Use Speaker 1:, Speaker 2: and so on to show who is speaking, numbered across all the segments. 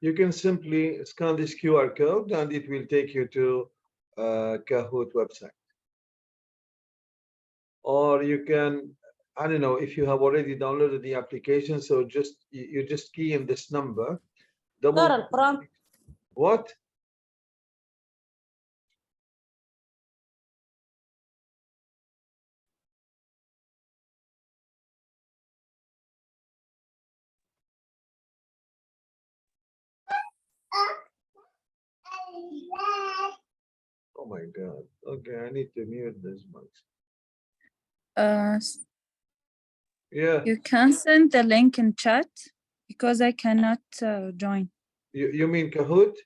Speaker 1: You can simply scan this QR code and it will take you to Kahoot website. Or you can, I don't know, if you have already downloaded the application, so you just key in this number. What? Oh my God. Okay, I need to mute this one. Yeah.
Speaker 2: You can send the link in chat because I cannot join.
Speaker 1: You mean Kahoot?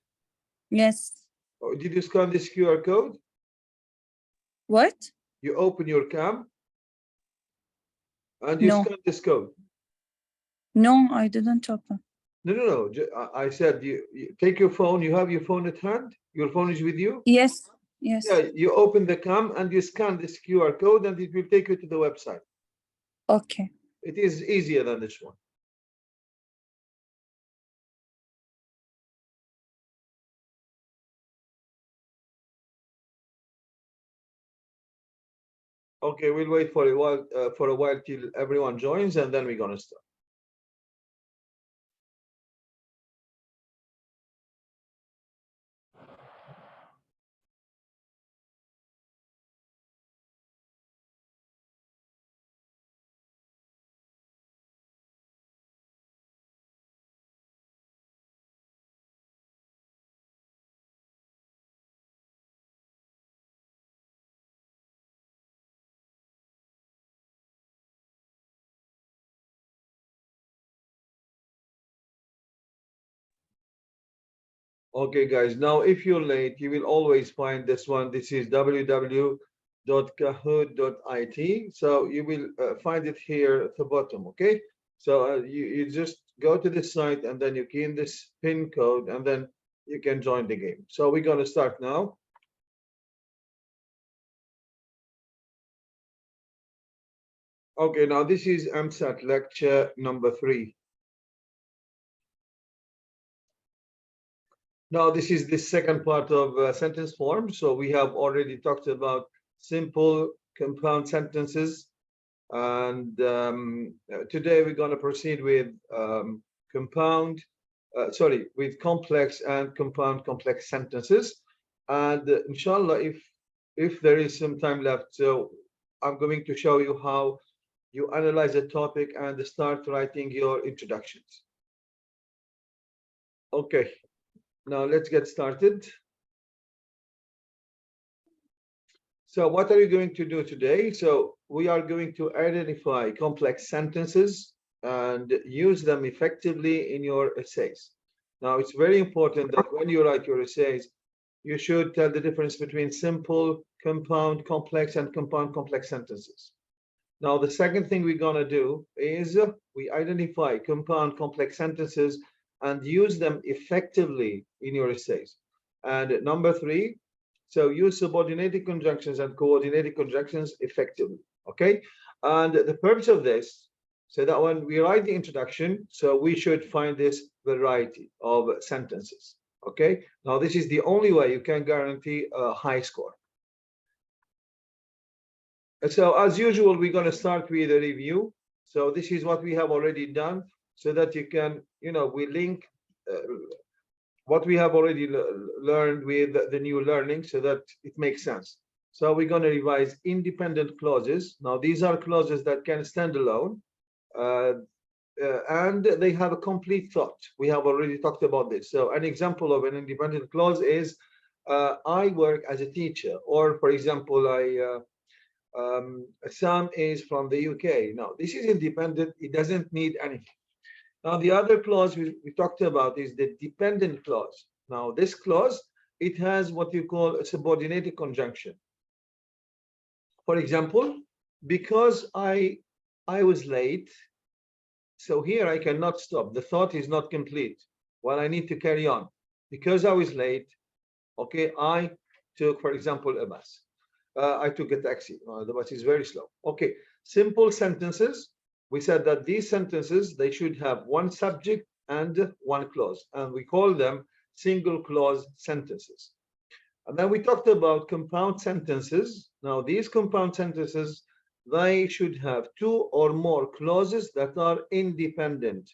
Speaker 2: Yes.
Speaker 1: Oh, did you scan this QR code?
Speaker 2: What?
Speaker 1: You open your cam and you scan this code.
Speaker 2: No, I didn't open.
Speaker 1: No. I said you take your phone. You have your phone at hand. Your phone is with you?
Speaker 2: Yes. Yes.
Speaker 1: Yeah, you open the cam and you scan this QR code and it will take you to the website.
Speaker 2: Okay.
Speaker 1: It is easier than this one. Okay, we'll wait for a while till everyone joins and then we're gonna start. Okay, guys, now if you're late, you will always find this one. This is www.kahoot.it. So you will find it here at the bottom, okay? So you just go to this site and then you key in this PIN code and then you can join the game. So we're going to start now. Okay, now this is MSAT lecture number 3. Now, this is the second part of sentence form. So we have already talked about simple compound sentences. And today we're going to proceed with with complex and compound complex sentences. And inshallah, if there is some time left, so I'm going to show you how you analyze a topic and start writing your introductions. Okay. Now let's get started. So what are you going to do today? So we are going to identify complex sentences and use them effectively in your essays. Now it's very important that when you write your essays, you should tell the difference between simple, compound, complex, and compound complex sentences. Now the second thing we're going to do is we identify compound complex sentences and use them effectively in your essays. And number 3, so use subordinated conjunctions and coordinated conjunctions effectively, okay? And the purpose of this, so that when we write the introduction, so we should find this variety of sentences, okay? Now this is the only way you can guarantee a high score. So as usual, we're going to start with a review. So this is what we have already done so that you can, we link what we have already learned with the new learning so that it makes sense. So we're going to revise independent clauses. Now, these are clauses that can stand alone and they have a complete thought. We have already talked about this. So an example of an independent clause is I work as a teacher, or for example, Sam is from the UK. Now, this is independent. It doesn't need anything. Now, the other clause we talked about is the dependent clause. Now, this clause, it has what you call a subordinated conjunction. For example, because I was late, so here I cannot stop. The thought is not complete. Well, I need to carry on. Because I was late, okay, I took, for example, a bus. I took a taxi. The bus is very slow. Okay, simple sentences. We said that these sentences, they should have one subject and one clause, and we call them single clause sentences. And then we talked about compound sentences. Now, these compound sentences, they should have two or more clauses that are independent.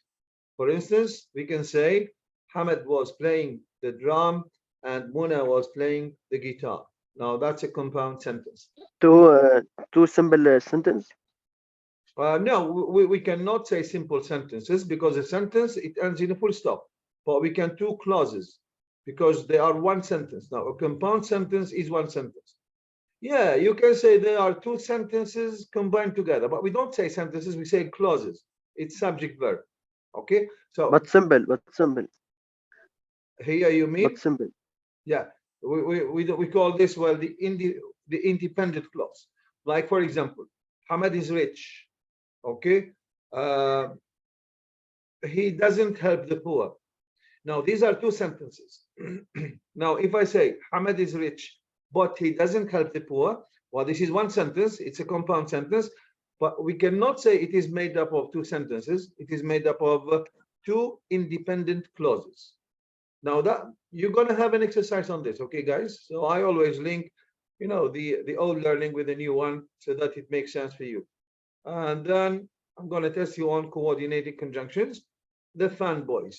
Speaker 1: For instance, we can say Hamad was playing the drum and Muna was playing the guitar. Now, that's a compound sentence.
Speaker 3: Two simple sentence.
Speaker 1: No, we cannot say simple sentences because a sentence, it ends in a full stop. But we can two clauses because they are one sentence. Now, a compound sentence is one sentence. Yeah, you can say there are two sentences combined together, but we don't say sentences, we say clauses. It's subject verb. Okay, so
Speaker 3: But simple.
Speaker 1: here you mean?
Speaker 3: But simple.
Speaker 1: Yeah, we call this, well, the independent clause. Like, for example, Hamad is rich. Okay, he doesn't help the poor. Now, these are two sentences. Now, if I say Hamad is rich, but he doesn't help the poor, well, this is one sentence. It's a compound sentence, but we cannot say it is made up of two sentences. It is made up of two independent clauses. Now, that you're going to have an exercise on this, okay, guys? So I always link, the old learning with the new one so that it makes sense for you. And then I'm going to test you on coordinated conjunctions. The fanboys,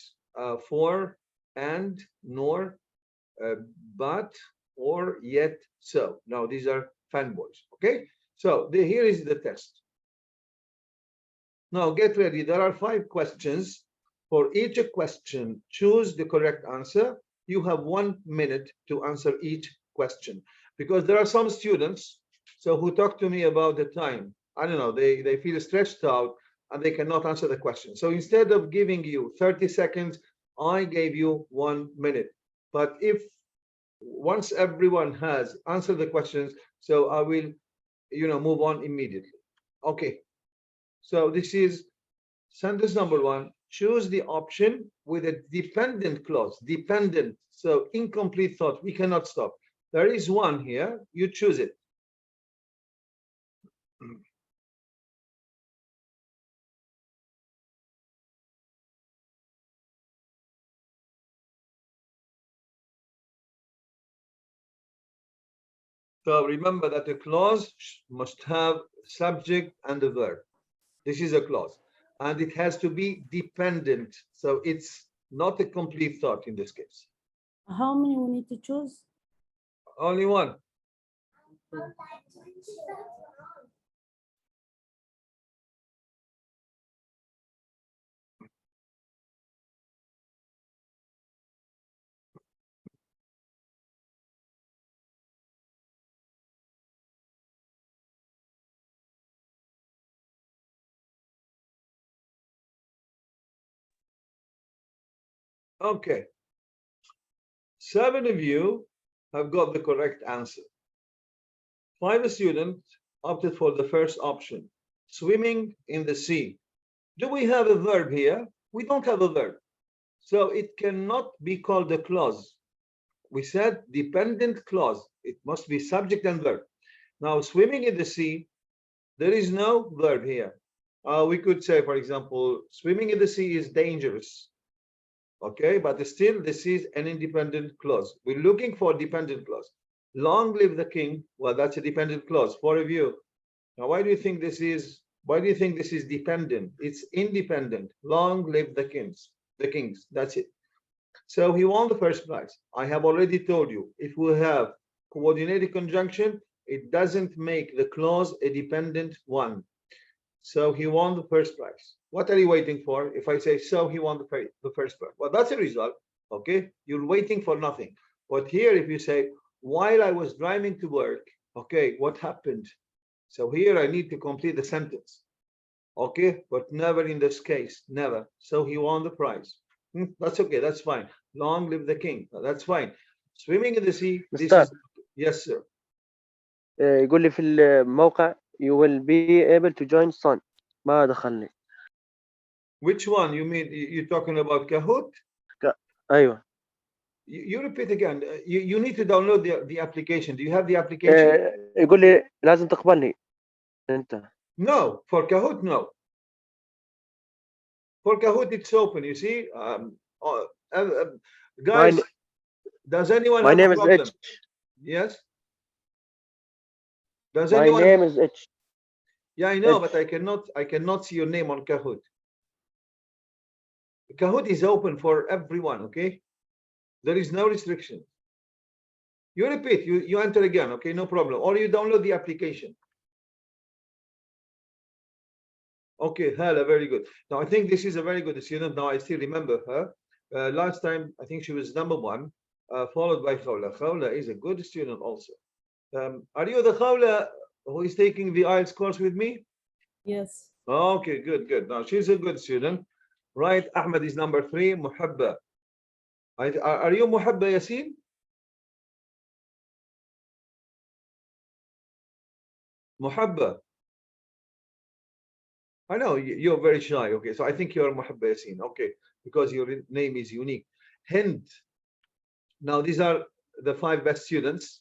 Speaker 1: for, and, nor, but, or, yet, so. Now, these are fanboys, okay? So here is the test. Now, get ready. There are 5 questions. For each question, choose the correct answer. You have 1 minute to answer each question. Because there are some students who talk to me about the time. I don't know, they feel stressed out and they cannot answer the question. So instead of giving you 30 seconds, I gave you 1 minute. But if once everyone has answered the questions, so I will, move on immediately. Okay. So this is sentence number 1. Choose the option with a dependent clause. Dependent. So incomplete thought. We cannot stop. There is one here. You choose it. So remember that a clause must have subject and a verb. This is a clause. And it has to be dependent. So it's not a complete thought in this case.
Speaker 4: How many we need to choose?
Speaker 1: Only one. Okay. 7 of you have got the correct answer. 5 students opted for the first option, swimming in the sea. Do we have a verb here? We don't have a verb. So it cannot be called a clause. We said dependent clause. It must be subject and verb. Now, swimming in the sea, there is no verb here. We could say, for example, swimming in the sea is dangerous. Okay, but still, this is an independent clause. We're looking for dependent clause. Long live the king. Well, that's a dependent clause. 4 of you. Now, why do you think this is? Why do you think this is dependent? It's independent. Long live the kings. The kings. That's it. So he won the first prize. I have already told you, if we have coordinated conjunction, it doesn't make the clause a dependent one. So he won the first prize. What are you waiting for? If I say so, he won the first prize. Well, that's a result. Okay, you're waiting for nothing. But here, if you say, while I was driving to work, okay, what happened? So here I need to complete the sentence. Okay, but never in this case, never. So he won the prize. That's okay, that's fine. Long live the king. That's fine. Swimming in the sea. This is, yes, sir.
Speaker 3: يقول لي في الموقع you will be able to join Sun. ما دخلني.
Speaker 1: Which one? You mean you're talking about Kahoot?
Speaker 3: أيوة.
Speaker 1: You repeat again. You need to download the application. Do you have the application?
Speaker 3: يقول لي لازم تقبلني أنت.
Speaker 1: No, for Kahoot, no. For Kahoot, it's open. You see, uh, uh,
Speaker 3: My
Speaker 1: guys, does anyone
Speaker 3: my
Speaker 1: have a
Speaker 3: name is
Speaker 1: problem?
Speaker 3: H.
Speaker 1: Yes. Does
Speaker 3: My
Speaker 1: anyone?
Speaker 3: name is H.
Speaker 1: Yeah, I know, but
Speaker 3: H.
Speaker 1: I cannot see your name on Kahoot. Kahoot is open for everyone. Okay, there is no restriction. You repeat, you enter again. Okay, no problem. Or you download the application. Okay, Hala, very good. Now I think this is a very good student. Now I still remember her. Last time I think she was number one, followed by Khawla. Khawla is a good student also. Are you the Khawla who is taking the IELTS course with me?
Speaker 4: Yes.
Speaker 1: Okay, good, good. Now she's a good student, right? Ahmed is number three. Muhabba. Are you Muhabba Yasin? Muhabba. I know you're very shy. Okay, so I think you're Muhabba Yasin. Okay, because your name is unique. Hind. Now these are the five best students.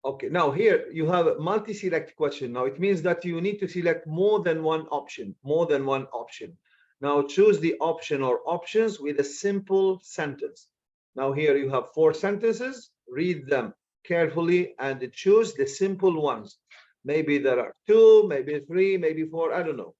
Speaker 1: Okay, now here you have a multi-select question. Now it means that you need to select more than one option, more than one option. Now choose the option or options with a simple sentence. Now here you have four sentences, read them carefully and choose the simple ones. Maybe there are two, maybe three, maybe four, I don't know.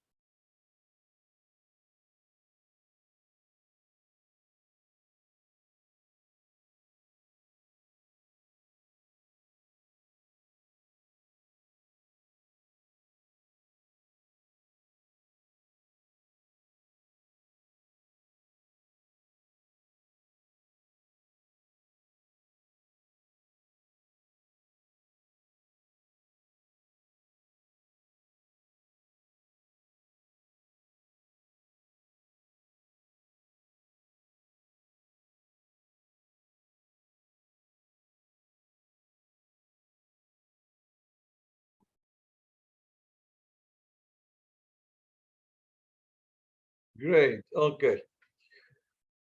Speaker 1: Great, okay.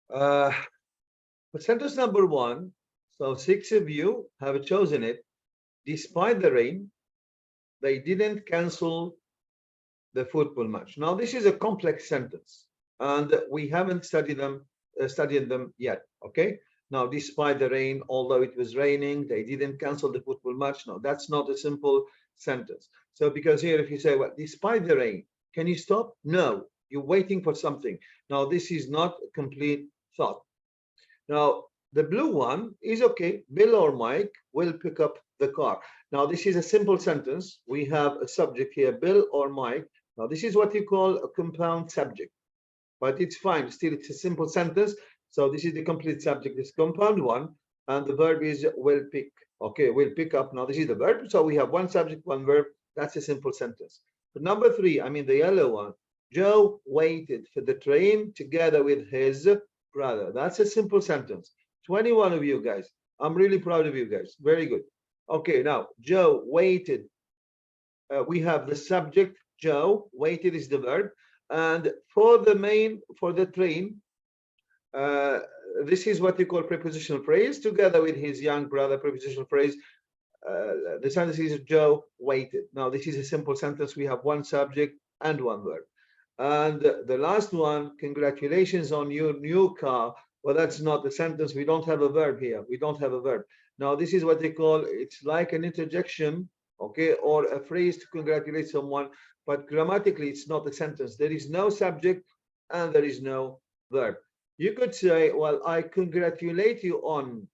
Speaker 1: But sentence number one, so six of you have chosen it. Despite the rain, they didn't cancel the football match. Now, this is a complex sentence, and we haven't studied them yet. Okay. Now, despite the rain, although it was raining, they didn't cancel the football match. No, that's not a simple sentence. So, because here, if you say, well, despite the rain, can you stop? No, you're waiting for something. Now, this is not a complete thought. Now, the blue one is okay. Bill or Mike will pick up the car. Now, this is a simple sentence. We have a subject here, Bill or Mike. Now, this is what you call a compound subject, but it's fine. Still, it's a simple sentence. So this is the complete subject, this compound one, and the verb is will pick. Okay, will pick up. Now, this is the verb. So we have one subject, one verb. That's a simple sentence. But number three, I mean the yellow one, Joe waited for the train together with his brother. That's a simple sentence. 21 of you guys. I'm really proud of you guys. Very good. Okay, now Joe waited. We have the subject, Joe, waited is the verb. And for the train, this is what you call prepositional phrase together with his young brother, prepositional phrase. The sentence is Joe waited. Now, this is a simple sentence. We have one subject and one verb. And the last one, congratulations on your new car. Well, that's not the sentence. We don't have a verb here. We don't have a verb. Now, this is what they call, it's like an interjection, okay, or a phrase to congratulate someone, but grammatically, it's not a sentence. There is no subject and there is no verb. You could say, well, I congratulate you on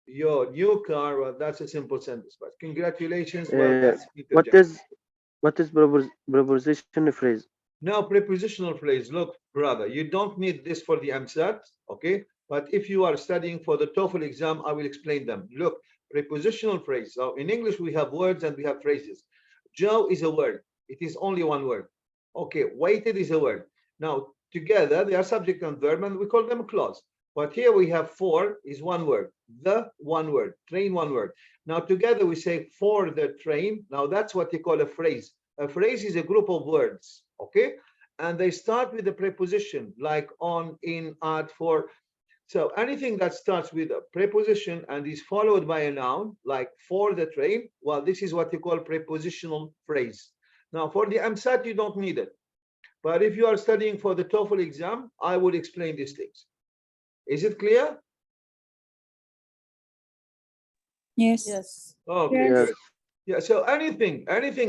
Speaker 1: your new car. Well, that's a simple sentence, but congratulations, well, that's
Speaker 3: What
Speaker 1: interjection.
Speaker 3: is preposition phrase?
Speaker 1: Now, prepositional phrase, look, brother, you don't need this for the AMSAT, okay? But if you are studying for the TOEFL exam, I will explain them. Look, prepositional phrase. So in English, we have words and we have phrases. Joe is a word. It is only one word. Okay, waited is a word. Now, together, they are subject and verb, and we call them a clause. But here we have for is one word. The one word. Train one word. Now, together we say for the train. Now, that's what they call a phrase. A phrase is a group of words, okay? And they start with a preposition like on, in, at, for. So anything that starts with a preposition and is followed by a noun, like for the train, well, this is what you call prepositional phrase. Now, for the AMSAT, you don't need it. But if you are studying for the TOEFL exam, I would explain these things. Is it clear?
Speaker 2: Yes.
Speaker 4: Yes.
Speaker 1: Okay,
Speaker 2: Yes.
Speaker 1: good. Yeah, so anything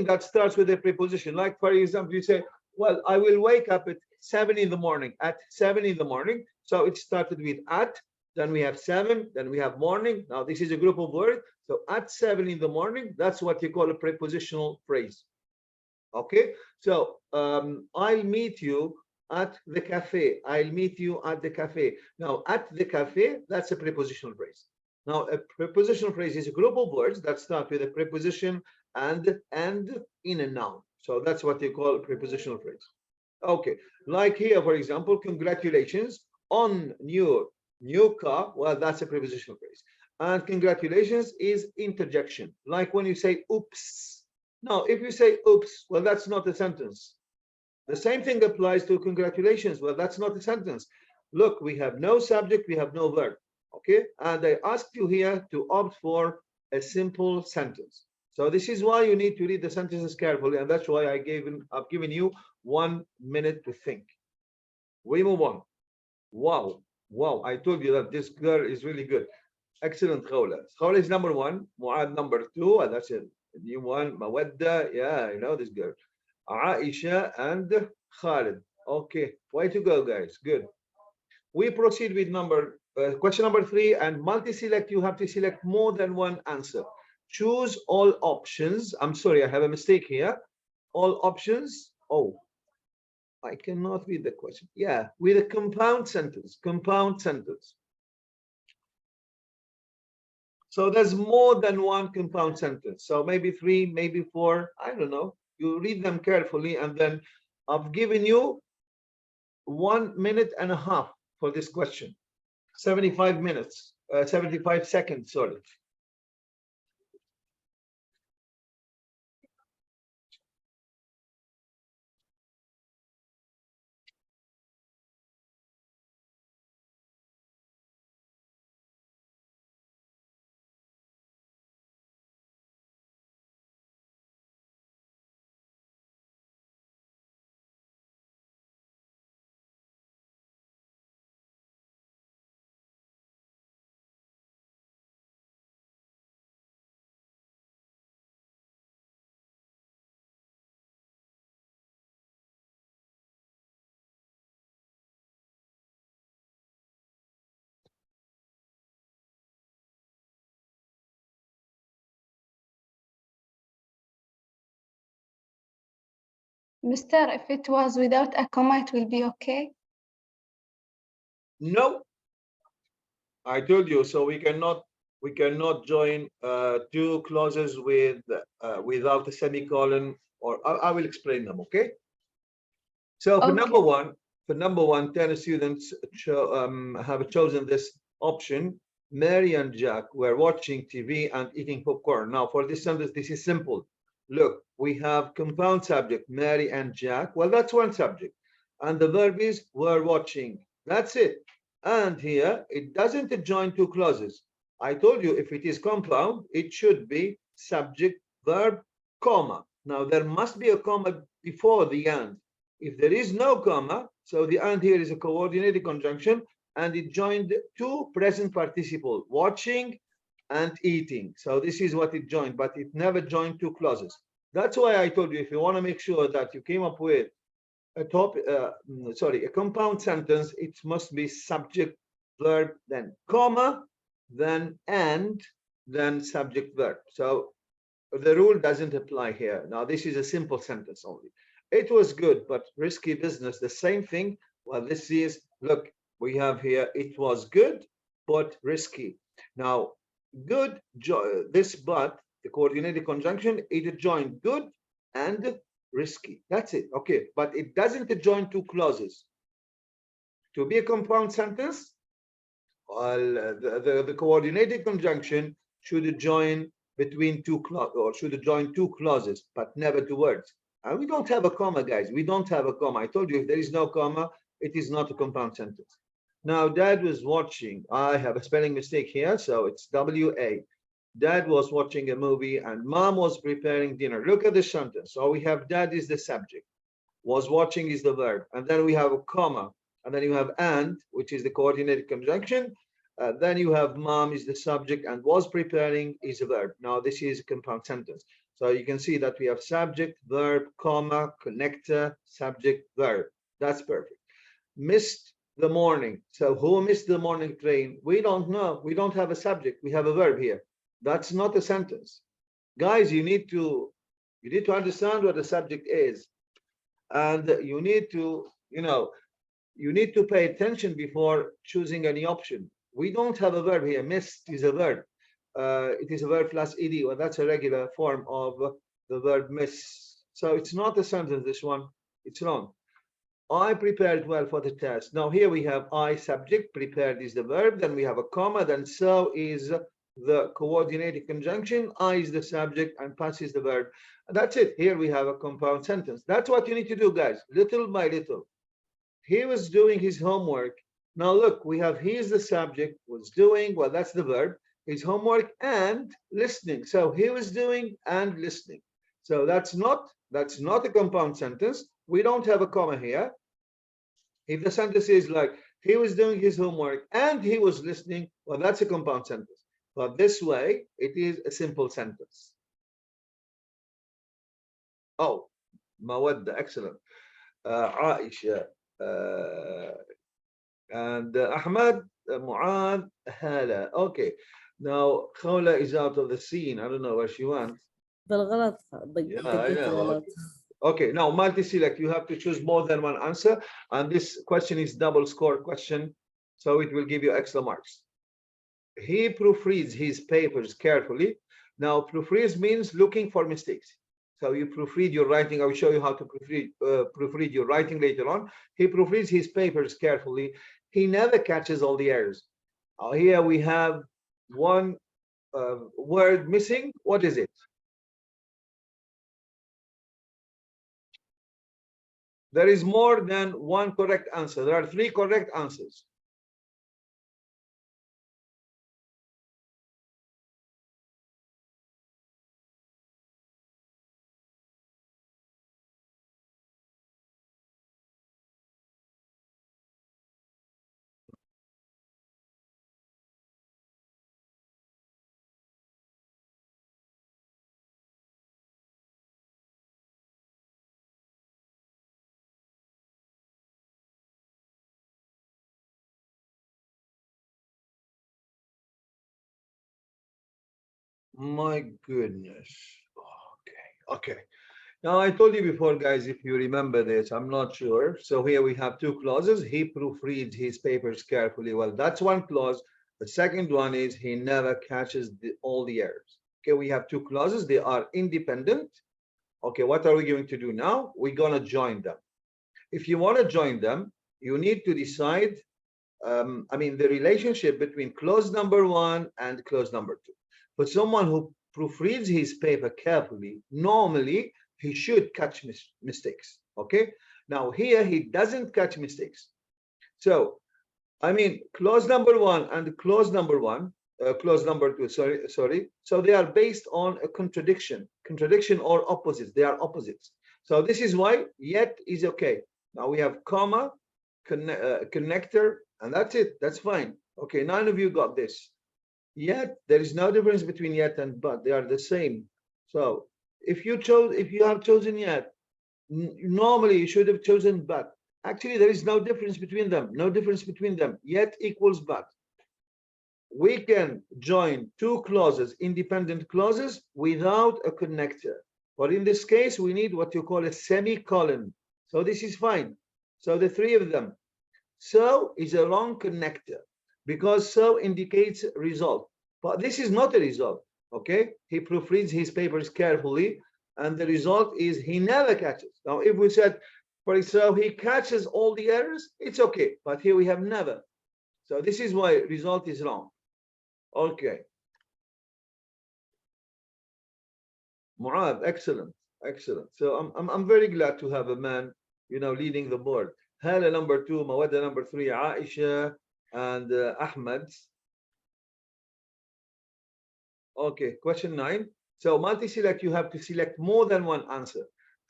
Speaker 1: that starts with a preposition, like for example, you say, well, I will wake up at 7 in the morning, at 7 in the morning. So it started with at, then we have 7, then we have morning. Now this is a group of words. So at 7 in the morning, that's what you call a prepositional phrase. Okay, so I'll meet you at the cafe. I'll meet you at the cafe. Now, at the cafe, that's a prepositional phrase. Now, a prepositional phrase is a group of words that start with a preposition and in a noun. So that's what you call a prepositional phrase. Okay, like here, for example, congratulations on your new car. Well, that's a prepositional phrase. And congratulations is interjection. Like when you say, oops. Now, if you say, oops, well, that's not a sentence. The same thing applies to congratulations. Well, that's not a sentence. Look, we have no subject, we have no verb. Okay, and I asked you here to opt for a simple sentence. So this is why you need to read the sentences carefully, and that's why I've given you 1 minute to think. We move on. Wow, wow! I told you that this girl is really good. Excellent, Khawla. Khawla is number 1. Muad number 2, and that's it. New one, Mawadda. Yeah, I know this girl. Aisha and Khalid. Okay, way to go, guys. Good. We proceed with question number 3, and multi-select. You have to select more than one answer. Choose all options. I'm sorry, I have a mistake here. All options. Oh, I cannot read the question. Yeah, with a compound sentence. Compound sentence. So there's more than one compound sentence. So maybe 3, maybe 4. I don't know. You read them carefully, and then I've given you 1 minute and a half for this question. 75 minutes, 75 seconds, sorry.
Speaker 5: Mister, if it was without a comma, it will be okay?
Speaker 1: No, I told you. So we cannot join 2 clauses with without a semicolon, or I will explain them. Okay. So for
Speaker 5: Okay.
Speaker 1: number one, 10 students have chosen this option. Mary and Jack were watching TV and eating popcorn. Now, for this sentence, this is simple. Look, we have compound subject, Mary and Jack. Well, that's one subject. And the verb is were watching. That's it. And here, it doesn't join 2 clauses. I told you if it is compound, it should be subject, verb, comma. Now, there must be a comma before the and. If there is no comma, so the and here is a coordinated conjunction, and it joined 2 present participle, watching and eating. So this is what it joined, but it never joined 2 clauses. That's why I told you, if you want to make sure that you came up with a compound sentence, it must be subject, verb, then comma, then and, then subject, verb. So the rule doesn't apply here. Now, this is a simple sentence only. It was good, but risky business. The same thing. Well, this is, look, we have here, it was good, but risky. Now, good, this but, the coordinated conjunction, it joined good and risky. That's it. Okay, but it doesn't join 2 clauses. To be a compound sentence, the coordinated conjunction should join between 2 clauses, or should join 2 clauses, but never 2 words. And we don't have a comma, guys. We don't have a comma. I told you, if there is no comma, it is not a compound sentence. Now, Dad was watching. I have a spelling mistake here, so it's WA. Dad was watching a movie and Mom was preparing dinner. Look at the sentence. So we have Dad is the subject. Was watching is the verb. And then we have a comma. And then you have and, which is the coordinated conjunction. Then you have mom is the subject and was preparing is a verb. Now this is a compound sentence. So you can see that we have subject, verb, comma, connector, subject, verb. That's perfect. Missed the morning. So who missed the morning train? We don't know. We don't have a subject. We have a verb here. That's not a sentence. Guys, you need to understand what the subject is. And you need to, you need to pay attention before choosing any option. We don't have a verb here. Missed is a verb. It is a verb plus ed, or that's a regular form of the verb miss. So it's not a sentence, this one. It's wrong. I prepared well for the test. Now here we have I subject, prepared is the verb, then we have a comma, then so is the coordinated conjunction, I is the subject, and pass is the verb. That's it. Here we have a compound sentence. That's what you need to do, guys, little by little. He was doing his homework. Now look, we have he is the subject, was doing, well, that's the verb, his homework and listening. So he was doing and listening. So that's not a compound sentence. We don't have a comma here. If the sentence is like he was doing his homework and he was listening, well, that's a compound sentence. But this way, it is a simple sentence. Oh, Mawadda, excellent. Aisha and Ahmad, Muad, Hala. Okay. Now Khawla is out of the scene. I don't know where she went.
Speaker 4: بالغلط
Speaker 1: Yeah, I
Speaker 4: دقيت
Speaker 1: know.
Speaker 4: غلط.
Speaker 1: Okay, now multi-select, you have to choose more than one answer, and this question is double score question, so it will give you extra marks. He proofreads his papers carefully. Now, proofreads means looking for mistakes. So you proofread your writing. I will show you how to proofread your writing later on. He proofreads his papers carefully. He never catches all the errors. Here we have one word missing. What is it? There is more than one correct answer. There are 3 correct answers. My goodness. Okay. Now I told you before, guys, if you remember this, I'm not sure. So here we have 2 clauses. He proofreads his papers carefully. Well, that's one clause. The second one is he never catches all the errors. Okay, we have 2 clauses. They are independent. Okay, what are we going to do now? We're going to join them. If you want to join them, you need to decide, the relationship between clause number 1 and clause number 2. For someone who proofreads his paper carefully, normally he should catch mistakes. Okay. Now here he doesn't catch mistakes. So, clause number 1 and clause number 2. Sorry. So they are based on a contradiction or opposites. They are opposites. So this is why yet is okay. Now we have comma, connector, and that's it. That's fine. Okay. None of you got this. Yet there is no difference between yet and but. They are the same. So if you have chosen yet, normally you should have chosen but. Actually, there is no difference between them. No difference between them. Yet equals but. We can join 2 clauses, independent clauses, without a connector. But in this case, we need what you call a semicolon. So this is fine. So the 3 of them. So is a wrong connector, because so indicates result, but this is not a result. Okay, he proofreads his papers carefully, and the result is he never catches. Now if we said, for example, he catches all the errors, it's okay, but here we have never. So this is why result is wrong. Okay, Muad, excellent. So I'm very glad to have a man, leading the board. Hala number 2, Mawadda number 3, Aisha and Ahmed. Okay, question 9. So multi-select, you have to select more than one answer.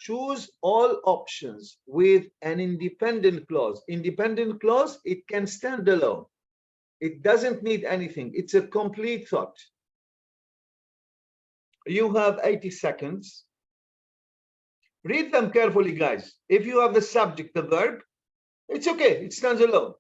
Speaker 1: choose all options with an independent clause. Independent clause, it can stand alone. It doesn't need anything. It's a complete thought. You have 80 seconds. Read them carefully, guys. If you have the subject, the verb, it's okay. It stands alone.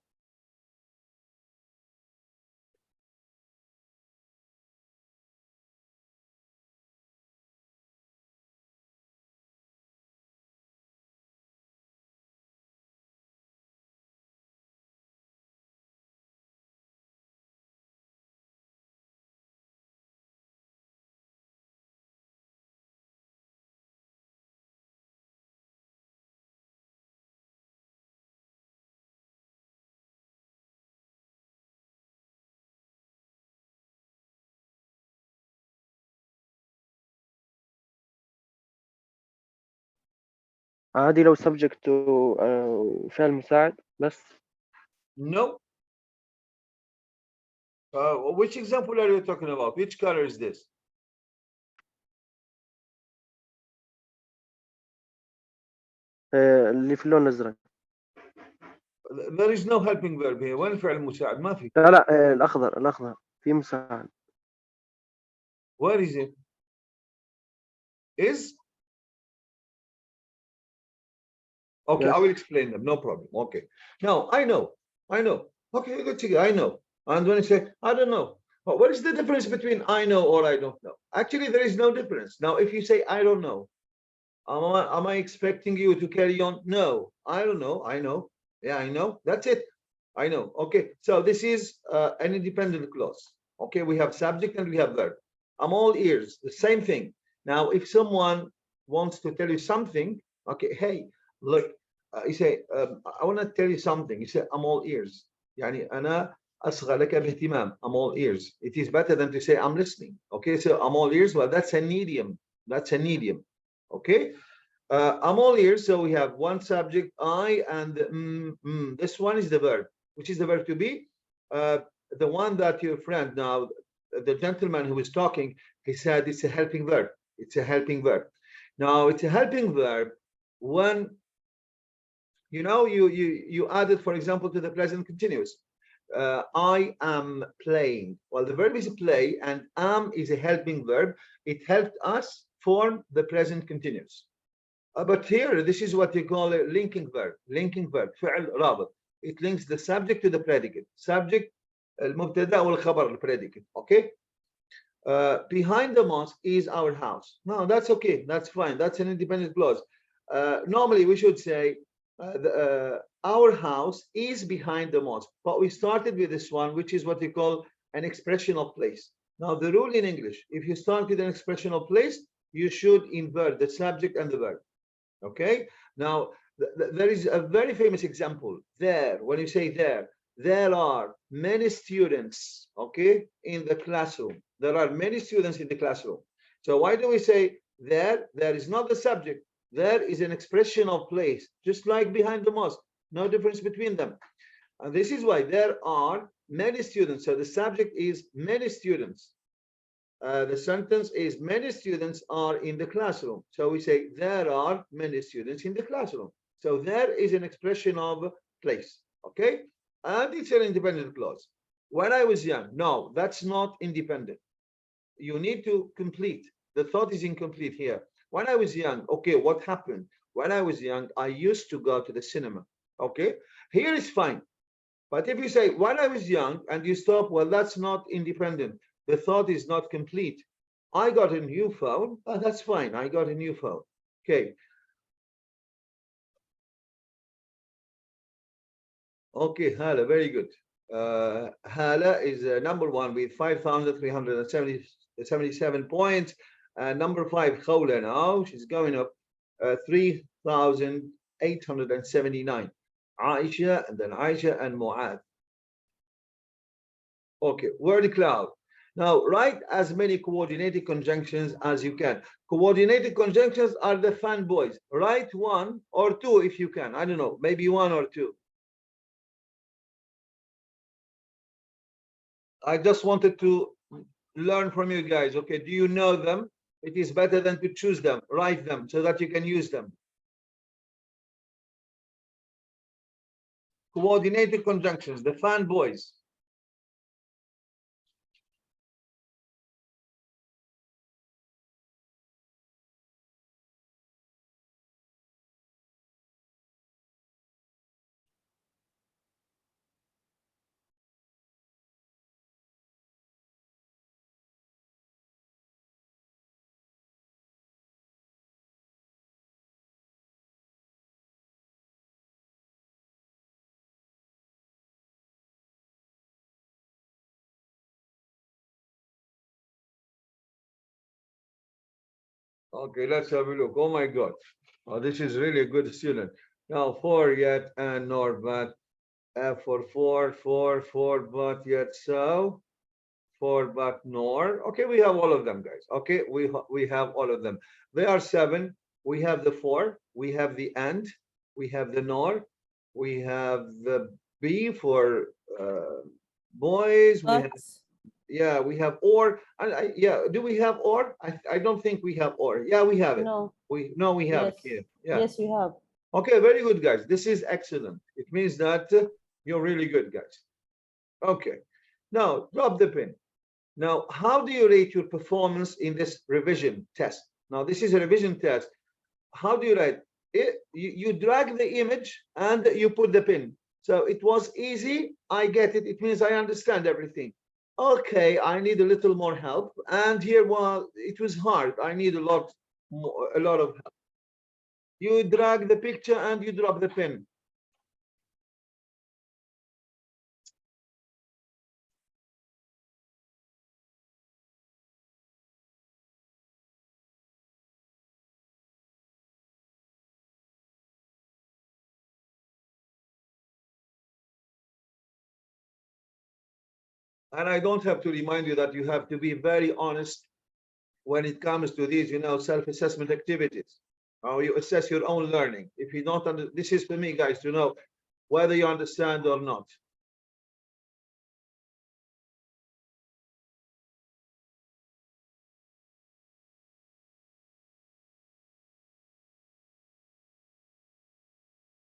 Speaker 3: عادي لو subject فعل مساعد بس.
Speaker 1: No. Which example are you talking about? Which color is this?
Speaker 3: اللي في اللون الأزرق.
Speaker 1: There is no helping verb here. وين الفعل المساعد؟ ما في.
Speaker 3: لا الأخضر في مساعد.
Speaker 1: Where is it? Is? Okay,
Speaker 3: Yes.
Speaker 1: I will explain them. No problem. Okay. Now, I know. Okay, good to go. I know. And when you say, I don't know. Well, what is the difference between I know or I don't know? Actually, there is no difference. Now, if you say, I don't know, am I expecting you to carry on? No, I don't know. I know. Yeah, I know. That's it. I know. Okay. So this is an independent clause. Okay. We have subject and we have verb. I'm all ears. The same thing. Now, if someone wants to tell you something, okay, hey, look, you say, I want to tell you something. You say, I'm all ears. يعني أنا أصغى لك باهتمام. I'm all ears. It is better than to say, I'm listening. Okay. So I'm all ears. Well, that's an idiom. That's an idiom. Okay. I'm all ears. So we have one subject, I, and this one is the verb. Which is the verb to be? The one that your friend now, the gentleman who was talking, he said it's a helping verb. It's a helping verb. Now it's a helping verb when you add it, for example, to the present continuous. I am playing. Well, the verb is play, and am is a helping verb. It helped us form the present continuous. But here, this is what you call a linking verb. Linking verb. فعل رابط. It links the subject to the predicate. Subject, المبتدأ والخبر, the predicate. Okay. Behind the mosque is our house. No, that's okay. That's fine. That's an independent clause. Normally, we should say our house is behind the mosque. But we started with this one, which is what we call an expression of place. Now, the rule in English, if you start with an expression of place, you should invert the subject and the verb. Okay. Now, there is a very famous example there. When you say there are many students, okay, in the classroom. There are many students in the classroom. So why do we say there? There is not the subject. There is an expression of place, just like behind the mosque. No difference between them. And this is why there are many students. So the subject is many students. The sentence is many students are in the classroom. So we say there are many students in the classroom. So there is an expression of place. Okay. And it's an independent clause. When I was young, no, that's not independent. You need to complete. The thought is incomplete here. When I was young, okay, what happened? When I was young, I used to go to the cinema. Okay. Here is fine. But if you say when I was young and you stop, well, that's not independent. The thought is not complete. I got a new phone. Oh, that's fine. I got a new phone. Okay. Okay, Hala, very good. Hala is number one with 5,377 points. Number five, Khawla now. She's going up 3,879. Aisha, and then Aisha and Mu'adh. Okay, word cloud. Now, write as many coordinated conjunctions as you can. Coordinated conjunctions are the fanboys. Write one or two if you can. I don't know, maybe one or two. I just wanted to learn from you guys. Okay, do you know them? it is better than to choose them, write them so that you can use them. Coordinated conjunctions, the fanboys. Okay, let's have a look. Oh my God. Oh, this is really a good student. Now, for, yet, and, nor, but, for, but, yet, so, for, but, nor. Okay, we have all of them, guys. Okay, we have all of them. There are 7. We have the for, we have the and, we have the nor, we have the be for boys, we have,
Speaker 4: But
Speaker 1: yeah, we have or, and yeah, do we have or? I don't think we have or. Yeah, we have it.
Speaker 4: no.
Speaker 1: We have it
Speaker 4: Yes.
Speaker 1: here. Yeah.
Speaker 4: Yes, we have.
Speaker 1: Okay, very good, guys. This is excellent. It means that you're really good, guys. Okay. Now, drop the pin. Now, how do you rate your performance in this revision test? Now, this is a revision test. How do you write it? You drag the image and you put the pin. So it was easy. I get it. It means I understand everything. Okay, I need a little more help. And here, well, it was hard. I need a lot more, a lot of help. You drag the picture and you drop the pin. And I don't have to remind you that you have to be very honest when it comes to these, self-assessment activities. How you assess your own learning. If you don't this is for me, guys, to know whether you understand or not.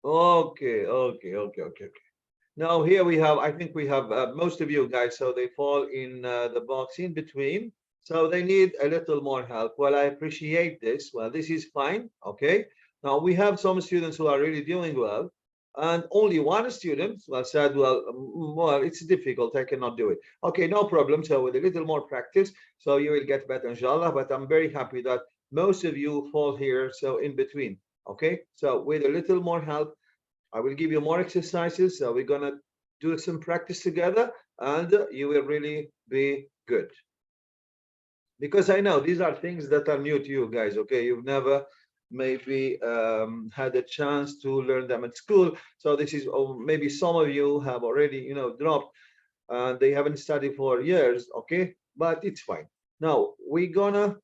Speaker 1: Okay. Now here we have, I think we have most of you guys, so they fall in the box in between. So they need a little more help. Well, I appreciate this. Well, this is fine. Okay. Now we have some students who are really doing well, and only one student said, well, it's difficult. I cannot do it. Okay, no problem. So with a little more practice, so you will get better, inshallah. But I'm very happy that most of you fall here. So in between. Okay. So with a little more help, I will give you more exercises. So we're gonna do some practice together, and you will really be good. Because I know these are things that are new to you guys. Okay, you've never maybe had a chance to learn them at school. So this is, or maybe some of you have already, dropped, and they haven't studied for years. Okay, but it's fine. Now we're done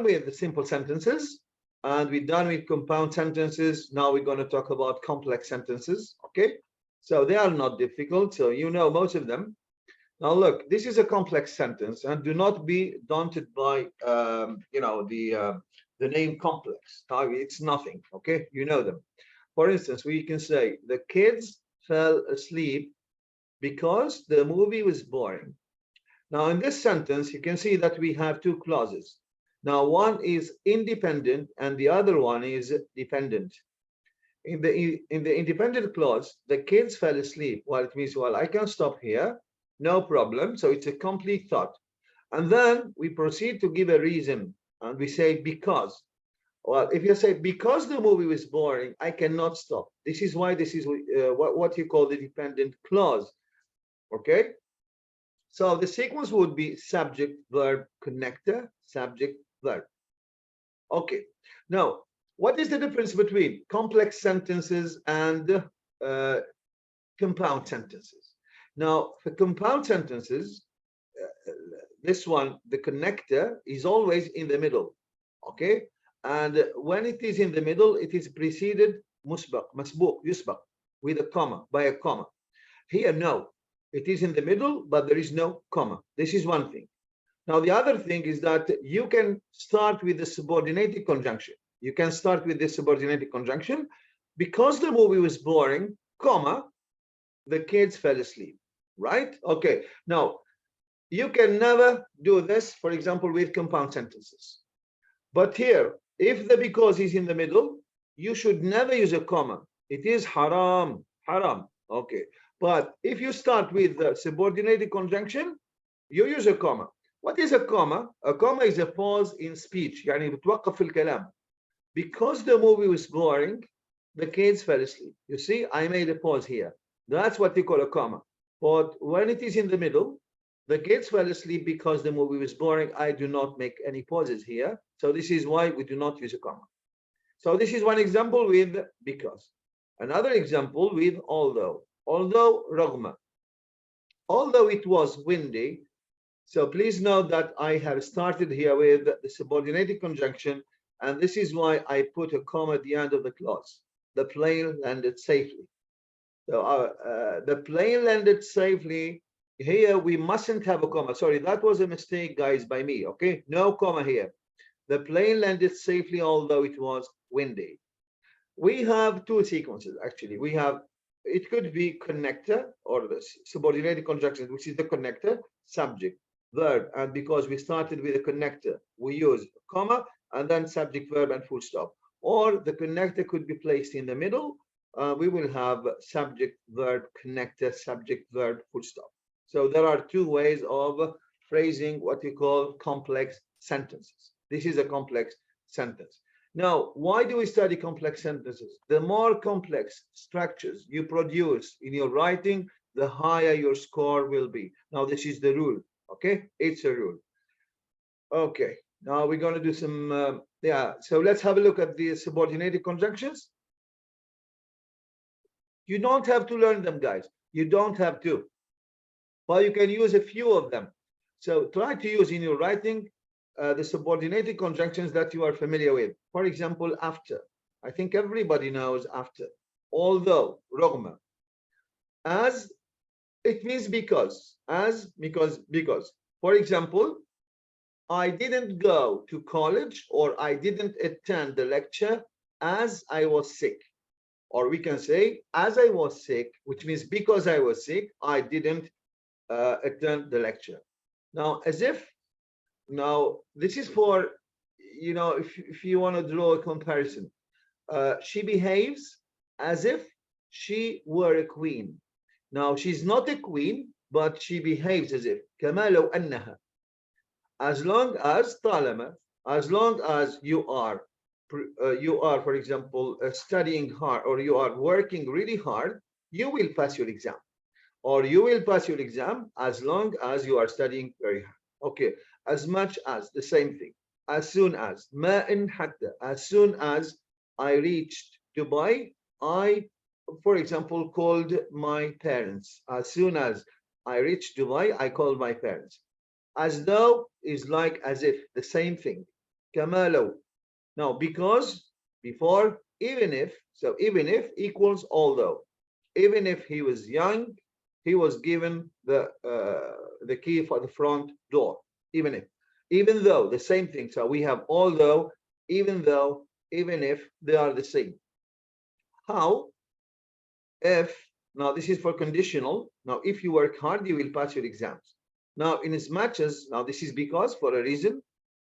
Speaker 1: with the simple sentences. And we're done with compound sentences. Now we're going to talk about complex sentences. Okay, so they are not difficult. So most of them. Now look, this is a complex sentence, and do not be daunted by the name complex. It's nothing. Okay, you know them. For instance, we can say the kids fell asleep because the movie was boring. Now in this sentence, you can see that we have 2 clauses. Now, one is independent and the other one is dependent. In the independent clause, the kids fell asleep. Well, it means, well, I can stop here, no problem. So it's a complete thought. And then we proceed to give a reason, and we say because. Well, if you say because the movie was boring, I cannot stop. This is why this is what you call the dependent clause. Okay. So the sequence would be subject, verb, connector, subject, verb. Okay. Now, what is the difference between complex sentences and compound sentences? Now, for compound sentences, this one, the connector is always in the middle. Okay. And when it is in the middle, it is preceded musbaq, masbuq, yusbaq, with a comma, by a comma. Here, no. It is in the middle, but there is no comma. This is one thing. Now, the other thing is that you can start with the subordinated conjunction. You can start with the subordinated conjunction because the movie was boring, comma, the kids fell asleep, right? Okay, now you can never do this, for example, with compound sentences. But here, if the because is in the middle, you should never use a comma. It is haram, haram, okay. But if you start with the subordinated conjunction, you use a comma. What is a comma? A comma is a pause in speech. يعني بتوقف الكلام. Because the movie was boring, the kids fell asleep. You see, I made a pause here. That's what we call a comma. But when it is in the middle, the kids fell asleep because the movie was boring. I do not make any pauses here. So this is why we do not use a comma. So this is one example with because. Another example with although. Although رغم. Although it was windy, so please note that I have started here with the subordinated conjunction, and this is why I put a comma at the end of the clause. The plane landed safely. So the plane landed safely. Here we mustn't have a comma. Sorry, that was a mistake, guys, by me. Okay, no comma here. The plane landed safely, although it was windy. We have two sequences actually. We have, it could be connector or the subordinated conjunction, which is the connector, subject, verb, and because we started with a connector, we use comma and then subject, verb, and full stop. Or the connector could be placed in the middle. We will have subject, verb, connector, subject, verb, full stop. So there are two ways of phrasing what we call complex sentences. This is a complex sentence. Now, why do we study complex sentences? The more complex structures you produce in your writing, the higher your score will be. Now, this is the rule, okay? It's a rule. Okay, now we're going to do some, so let's have a look at the subordinated conjunctions. You don't have to learn them, guys. You don't have to. But you can use a few of them. So try to use in your writing the subordinated conjunctions that you are familiar with. For example, after. I think everybody knows after. Although, رغم. As, it means because. As, because. For example, I didn't go to college or I didn't attend the lecture as I was sick. Or we can say, as I was sick, which means because I was sick, I didn't attend the lecture. Now, as if, now this is for, you know, if you want to draw a comparison, she behaves as if she were a queen. Now, she's not a queen, but she behaves as if. كما لو أنها. As long as طالما, as long as you are, for example, studying hard or you are working really hard, you will pass your exam. Or you will pass your exam as long as you are studying very hard. Okay, as much as, the same thing. As soon as, ما إن حتى, as soon as I reached Dubai, I, for example, called my parents. As soon as I reached Dubai, I called my parents. As though is like as if, the same thing. كما لو. Now, because, before, even if, so even if equals although. Even if he was young, he was given the key for the front door. Even if, even though, the same thing. So we have although, even though, even if, they are the same. How? If, now this is for conditional. Now, if you work hard, you will pass your exams. Now, in as much as, now this is because, for a reason,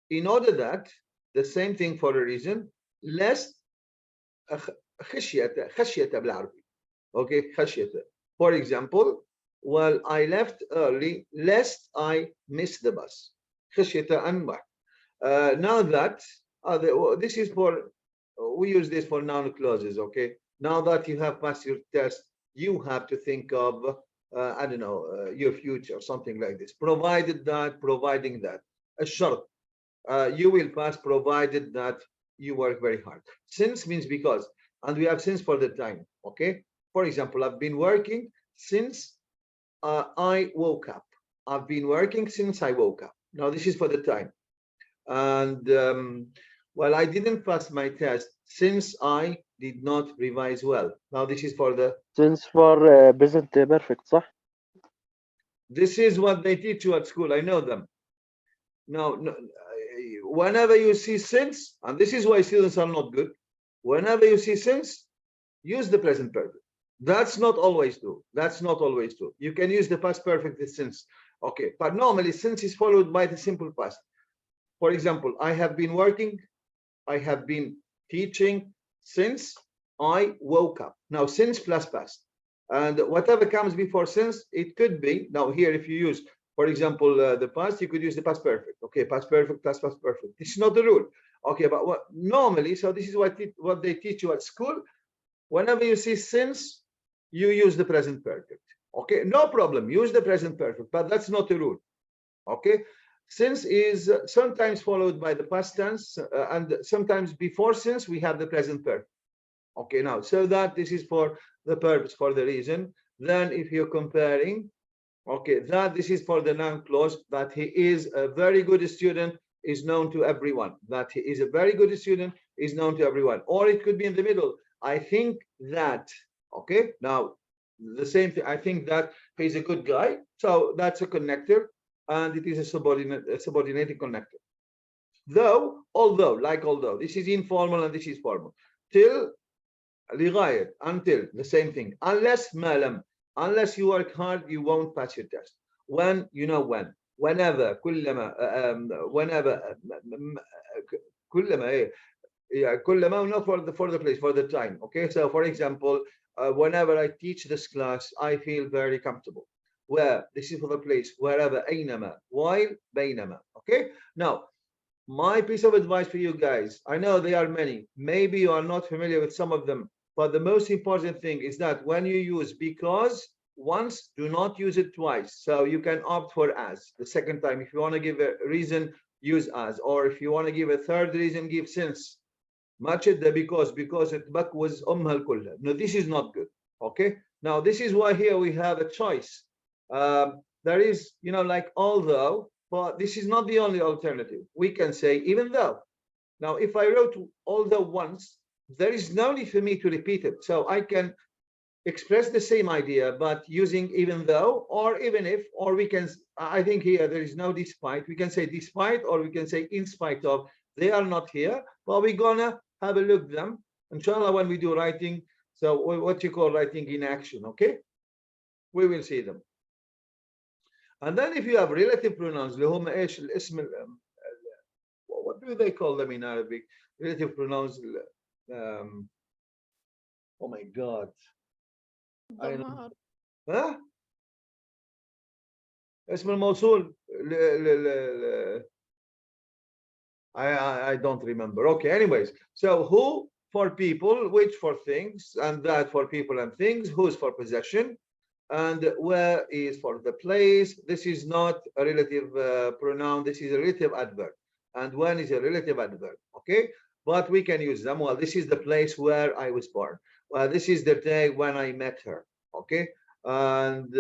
Speaker 1: in order that, the same thing for a reason, lest خشية بالعربي. Okay, خشية. For example, well, I left early lest I miss the bus. خشية أن. Now that, this is for, we use this for noun clauses, okay? Now that you have passed your test, you have to think of, I don't know, your future or something like this. Provided that, providing that. الشرط. You will pass provided that you work very hard. Since means because, and we have since for the time, okay? For example, I've been working since I woke up. I've been working since I woke up. Now this is for the time. And well, I didn't pass my test since I did not revise well. Now this is for the,
Speaker 3: since for present perfect صح؟
Speaker 1: this is what they teach you at school. I know them. No, no, whenever you see since, and this is why students are not good, whenever you see since, use the present perfect. That's not always true. That's not always true. You can use the past perfect with since. Okay, but normally since is followed by the simple past. For example, I have been working, I have been teaching since I woke up. Now, since plus past. And whatever comes before since, it could be, now here, if you use, for example, the past, you could use the past perfect. Okay, past perfect plus past perfect. This is not the rule. Okay, but what normally, so this is what they teach you at school. Whenever you see since, you use the present perfect. Okay, no problem, use the present perfect, but that's not the rule. Okay, since is sometimes followed by the past tense, and sometimes before since we have the present perfect. Okay, now, so that this is for the purpose, for the reason. Then if you're comparing, okay, that this is for the noun clause, that he is a very good student is known to everyone. That he is a very good student is known to everyone. Or it could be in the middle. I think that, okay, now the same thing. I think that he's a good guy. So that's a connector, and it is a subordinating connector. Though, although, this is informal and this is formal. Till, لغاية, until, the same thing. Unless ما لم, unless you work hard, you won't pass your test. When, you know when. Whenever, كلما, whenever, كلما, yeah, كلما, not for the place, for the time. Okay, so for example, whenever I teach this class, I feel very comfortable. Where, this is for the place, wherever, أينما, while, بينما. Okay, now, my piece of advice for you guys, I know there are many, maybe you are not familiar with some of them, but the most important thing is that when you use because once, do not use it twice. So you can opt for as the second time. If you want to give a reason, use as, or if you want to give a third reason, give since. Match it the because it back was kulla. No, this is not good. Okay, now this is why here we have a choice. There is, you know, like although, but this is not the only alternative. We can say even though. Now, if I wrote although once, there is no need for me to repeat it. So I can express the same idea, but using even though, or even if, or we can, I think here there is no despite. We can say despite, or we can say in spite of. They are not here, but we're gonna have a look at them, inshallah, when we do writing. So what you call writing in action, okay? We will see them. And then if you have relative pronouns, what do they call them in Arabic? Relative pronouns. Oh my God. I know. ها؟ اسم الموصول I don't remember. Okay, anyways. So who for people, which for things, and that for people and things, who's for possession, and where is for the place. This is not a relative pronoun, this is a relative adverb. And when is a relative adverb, okay? But we can use them. Well, this is the place where I was born. Well, this is the day when I met her, okay? And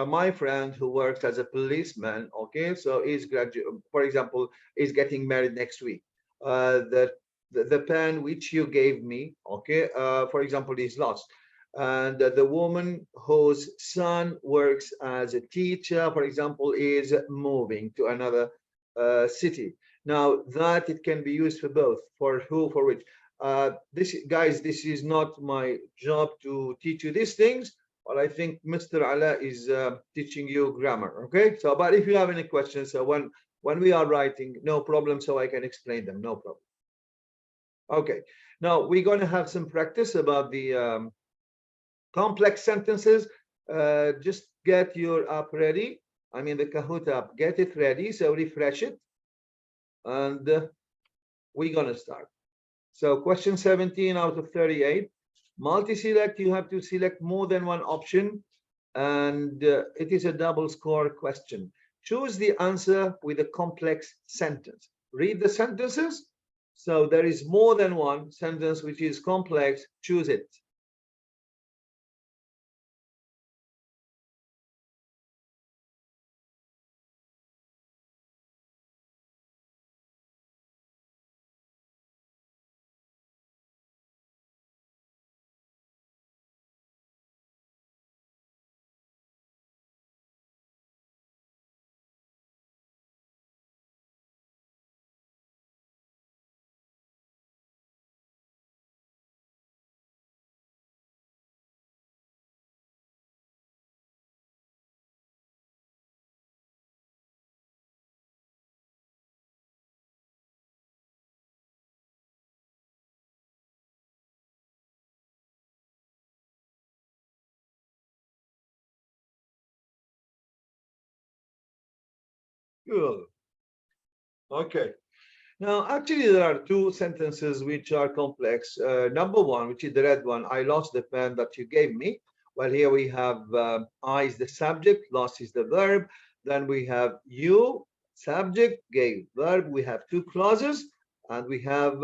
Speaker 1: my friend who works as a policeman, okay, so is for example, is getting married next week. The pen which you gave me, okay, for example, is lost. And the woman whose son works as a teacher, for example, is moving to another city. Now that it can be used for both, for who, for which. This, guys, this is not my job to teach you these things, but I think Mr. Ala is teaching you grammar, okay? So, but if you have any questions, so when we are writing, no problem, so I can explain them, no problem. Okay, now we're going to have some practice about the complex sentences. Just get your app ready. I mean the Kahoot app, get it ready, so refresh it, and we're going to start. So question 17 out of 38. Multi-select, you have to select more than one option, and it is a double score question. Choose the answer with a complex sentence. Read the sentences. So there is more than one sentence which is complex. Choose it. Cool. Okay. Now, actually, there are two sentences which are complex. Number one, which is the red one, I lost the pen that you gave me. Well, here we have I is the subject, lost is the verb. Then we have you, subject, gave, verb. We have two clauses, and we have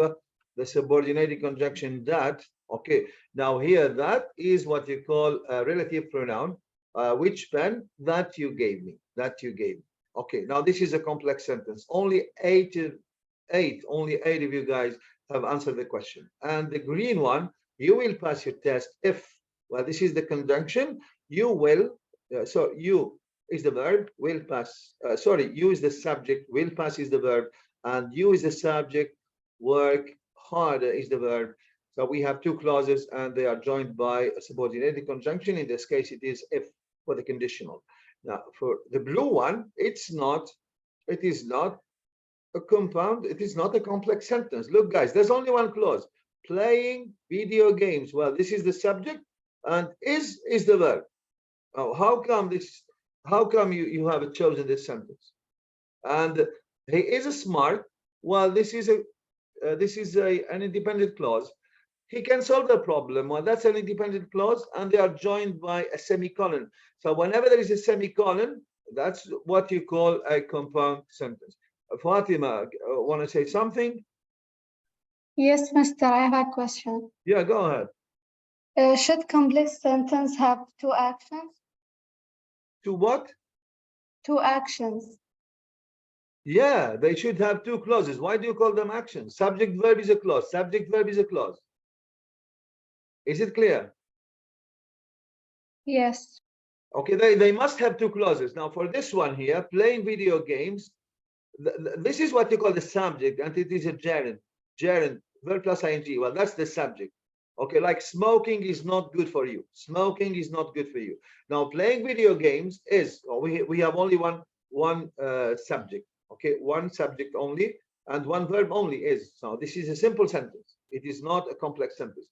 Speaker 1: the subordinated conjunction that. Okay, now here that is what you call a relative pronoun. Which pen? That you gave me, that you gave me. Okay, now this is a complex sentence. Only eight of you guys have answered the question. And the green one, you will pass your test if, well, this is the conjunction, you will, so you is the verb, will pass, sorry, you is the subject, will pass is the verb, and you is the subject, work harder is the verb. So we have two clauses and they are joined by a subordinated conjunction. In this case, it is if for the conditional. Now, for the blue one, it is not a compound, it is not a complex sentence. Look, guys, there's only one clause. Playing video games. Well, this is the subject and is the verb. Now, how come you have chosen this sentence? And he is smart. Well, this is an independent clause. He can solve the problem. Well, that's an independent clause, and they are joined by a semicolon. So whenever there is a semicolon, that's what you call a compound sentence. Fatima, want to say something?
Speaker 5: Yes, Mr. I have a question.
Speaker 1: Yeah, go ahead.
Speaker 5: Should complex sentence have two actions?
Speaker 1: To what?
Speaker 5: Two actions.
Speaker 1: Yeah, they should have two clauses. Why do you call them actions? Subject verb is a clause. Subject verb is a clause. Is it clear?
Speaker 5: Yes.
Speaker 1: Okay, they must have two clauses. Now, for this one here, playing video games, this is what you call the subject, and it is a gerund. Gerund, verb plus ing. Well, that's the subject. Okay, like smoking is not good for you. Smoking is not good for you. Now, playing video games is, we have only one subject. Okay, one subject only, and one verb only is. So this is a simple sentence. It is not a complex sentence.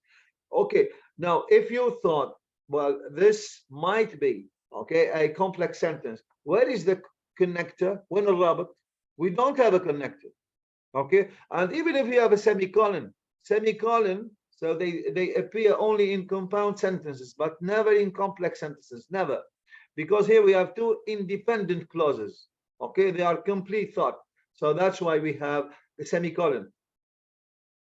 Speaker 1: Okay, now if you thought, well, this might be, okay, a complex sentence, where is the connector? When الرابط? We don't have a connector. Okay, and even if you have a semicolon, so they appear only in compound sentences, but never in complex sentences, never. Because here we have two independent clauses. Okay, they are complete thought. So that's why we have the semicolon.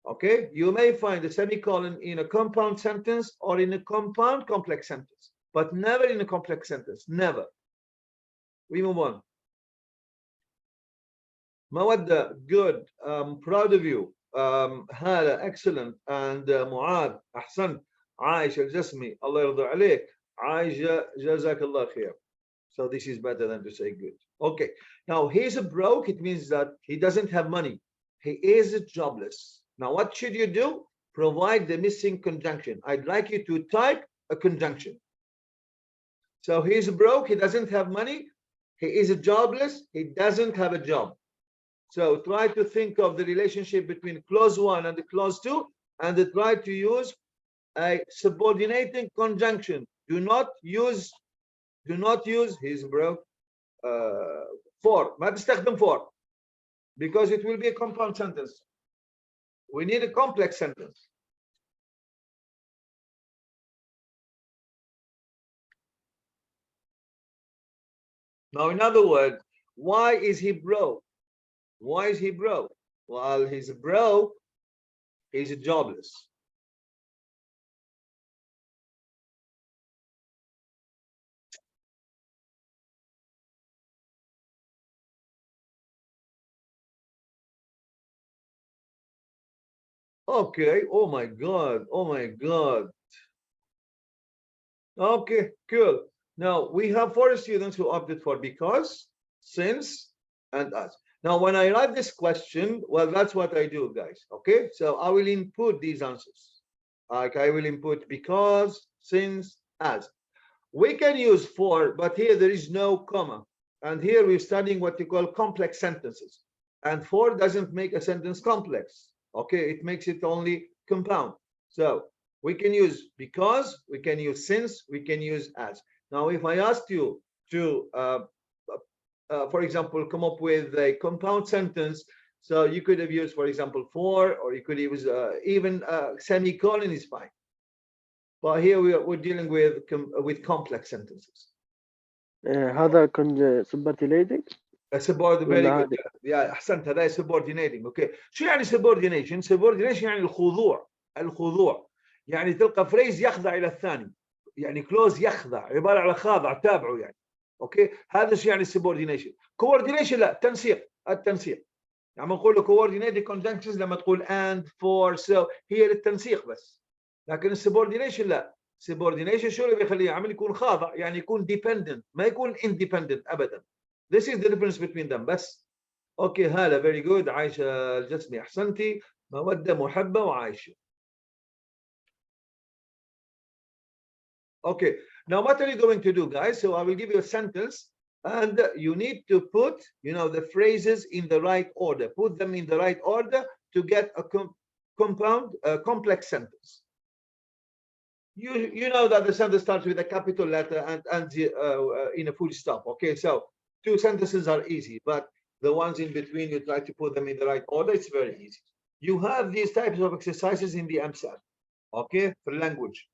Speaker 1: Okay, you may find a semicolon in a compound sentence or in a compound complex sentence, but never in a complex sentence, never. We move on. Mawadda, good, proud of you. Hala, excellent, and Muad, ahsan, Aisha al-Jasmi, Allah yarda alayk, Aisha, jazakallah khair. So this is better than to say good. Okay, now he's a broke, it means that he doesn't have money. He is jobless. Now, what should you do? Provide the missing conjunction. I'd like you to type a conjunction. So he's broke, he doesn't have money. He is jobless, he doesn't have a job. So try to think of the relationship between clause 1 and the clause 2, and try to use a subordinating conjunction. Do not use he's broke for. ما تستخدم for, because it will be a compound sentence. We need a complex sentence. Now, in other words, why is he broke? Why is he broke? Well, he's broke, he's jobless. Okay, oh my God, oh my God. Okay, cool. Now we have 4 students who opted for because, since, and as. Now, when I write this question, well, that's what I do, guys. Okay, so I will input these answers. Like I will input because, since, as. We can use for, but here there is no comma. And here we're studying what you call complex sentences. And for doesn't make a sentence complex. Okay, it makes it only compound. So we can use because, we can use since, we can use as. Now, if I asked you to for example, come up with a compound sentence. So you could have used, for example, for, or you could use even semicolon is fine. But here we're dealing with complex sentences.
Speaker 3: هذا subordinating
Speaker 1: Very
Speaker 3: ولا
Speaker 1: good.
Speaker 3: هذا؟
Speaker 1: Yeah, احسنت. هذا subordinating. اوكي. شو يعني subordination؟ subordination يعني الخضوع. الخضوع. يعني تلقى فريز يخضع الى الثاني. يعني close يخضع، عباره على خاضع، تابعه يعني. اوكي؟ هذا شو يعني subordination. coordination لا، تنسيق، التنسيق. يعني نقول coordinated conjunctions لما تقول and for so هي للتنسيق بس. لكن السبوردينيشن لا. subordination شو اللي بيخليه عمل يكون خاضع، يعني يكون dependent، ما يكون independent ابدا. This is the difference between them بس. اوكي هلا very good. عايشه الجسمي احسنتي. موده محبه وعايشه. Okay, now what are you going to do, guys? So I will give you a sentence and you need to put, the phrases in the right order. Put them in the right order to get a complex sentence. You know that the sentence starts with a capital letter and ends in a full stop. Okay, so 2 sentences are easy, but the ones in between, you try to put them in the right order. It's very easy. You have these types of exercises in the MSAT, okay, for language.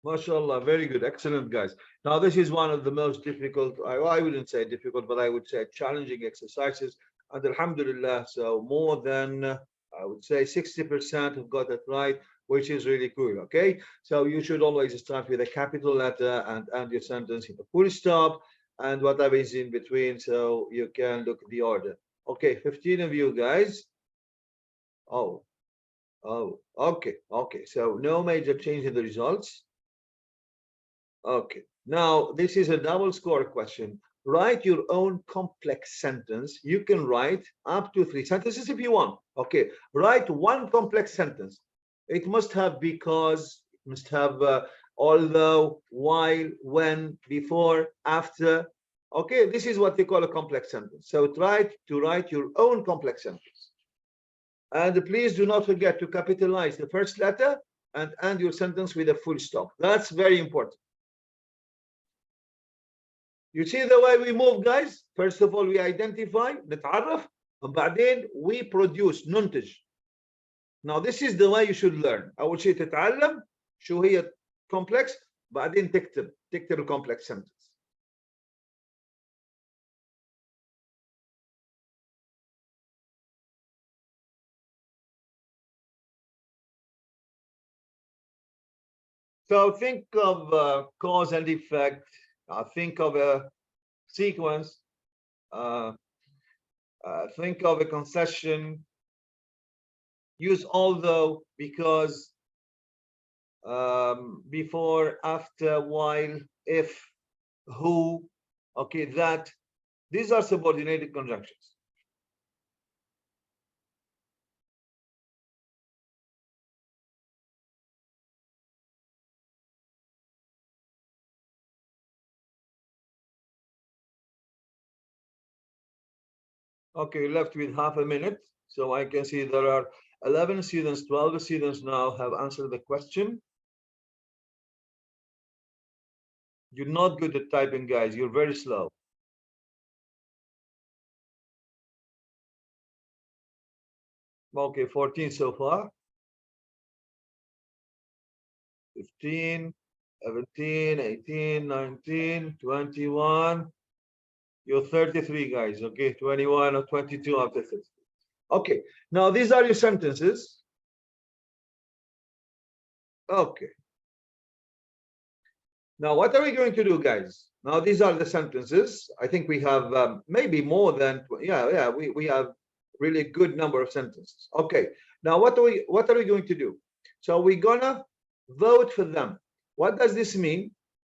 Speaker 1: MashaAllah, very good, excellent, guys. Now, this is one of the most difficult, I wouldn't say difficult, but I would say challenging exercises. And Alhamdulillah, so more than, I would say 60% have got it right, which is really cool, okay? So you should always start with a capital letter and end your sentence in a full stop and whatever is in between, so you can look at the order. Okay, 15 of you guys. Oh, okay, so no major change in the results. Okay, now this is a double score question. Write your own complex sentence. You can write up to 3 sentences if you want. Okay, write one complex sentence. It must have because, it must have although, while, when, before, after. Okay, this is what they call a complex sentence. So try to write your own complex sentence. And please do not forget to capitalize the first letter and end your sentence with a full stop. That's very important. You see the way we move, guys? First of all, we identify, نتعرف, and بعدين we produce, ننتج. Now, this is the way you should learn. أول شيء تتعلم شو هي complex, بعدين تكتب complex sentence. So think of cause and effect. Think of a sequence. Think of a concession. Use although, because, before, after, while, if, who, okay, that. These are subordinated conjunctions. Okay, left with half a minute. So I can see there are 11 students, 12 students now have answered the question. You're not good at typing, guys. You're very slow. Okay, 14 so far. 15, 17, 18, 19, 21. You're 33, guys. Okay, 21 or 22 after 50. Okay, now these are your sentences. Okay. Now, what are we going to do, guys? Now, these are the sentences. I think we have maybe more than, we have really a good number of sentences. Okay. Now, what are we going to do? So we're gonna vote for them. What does this mean?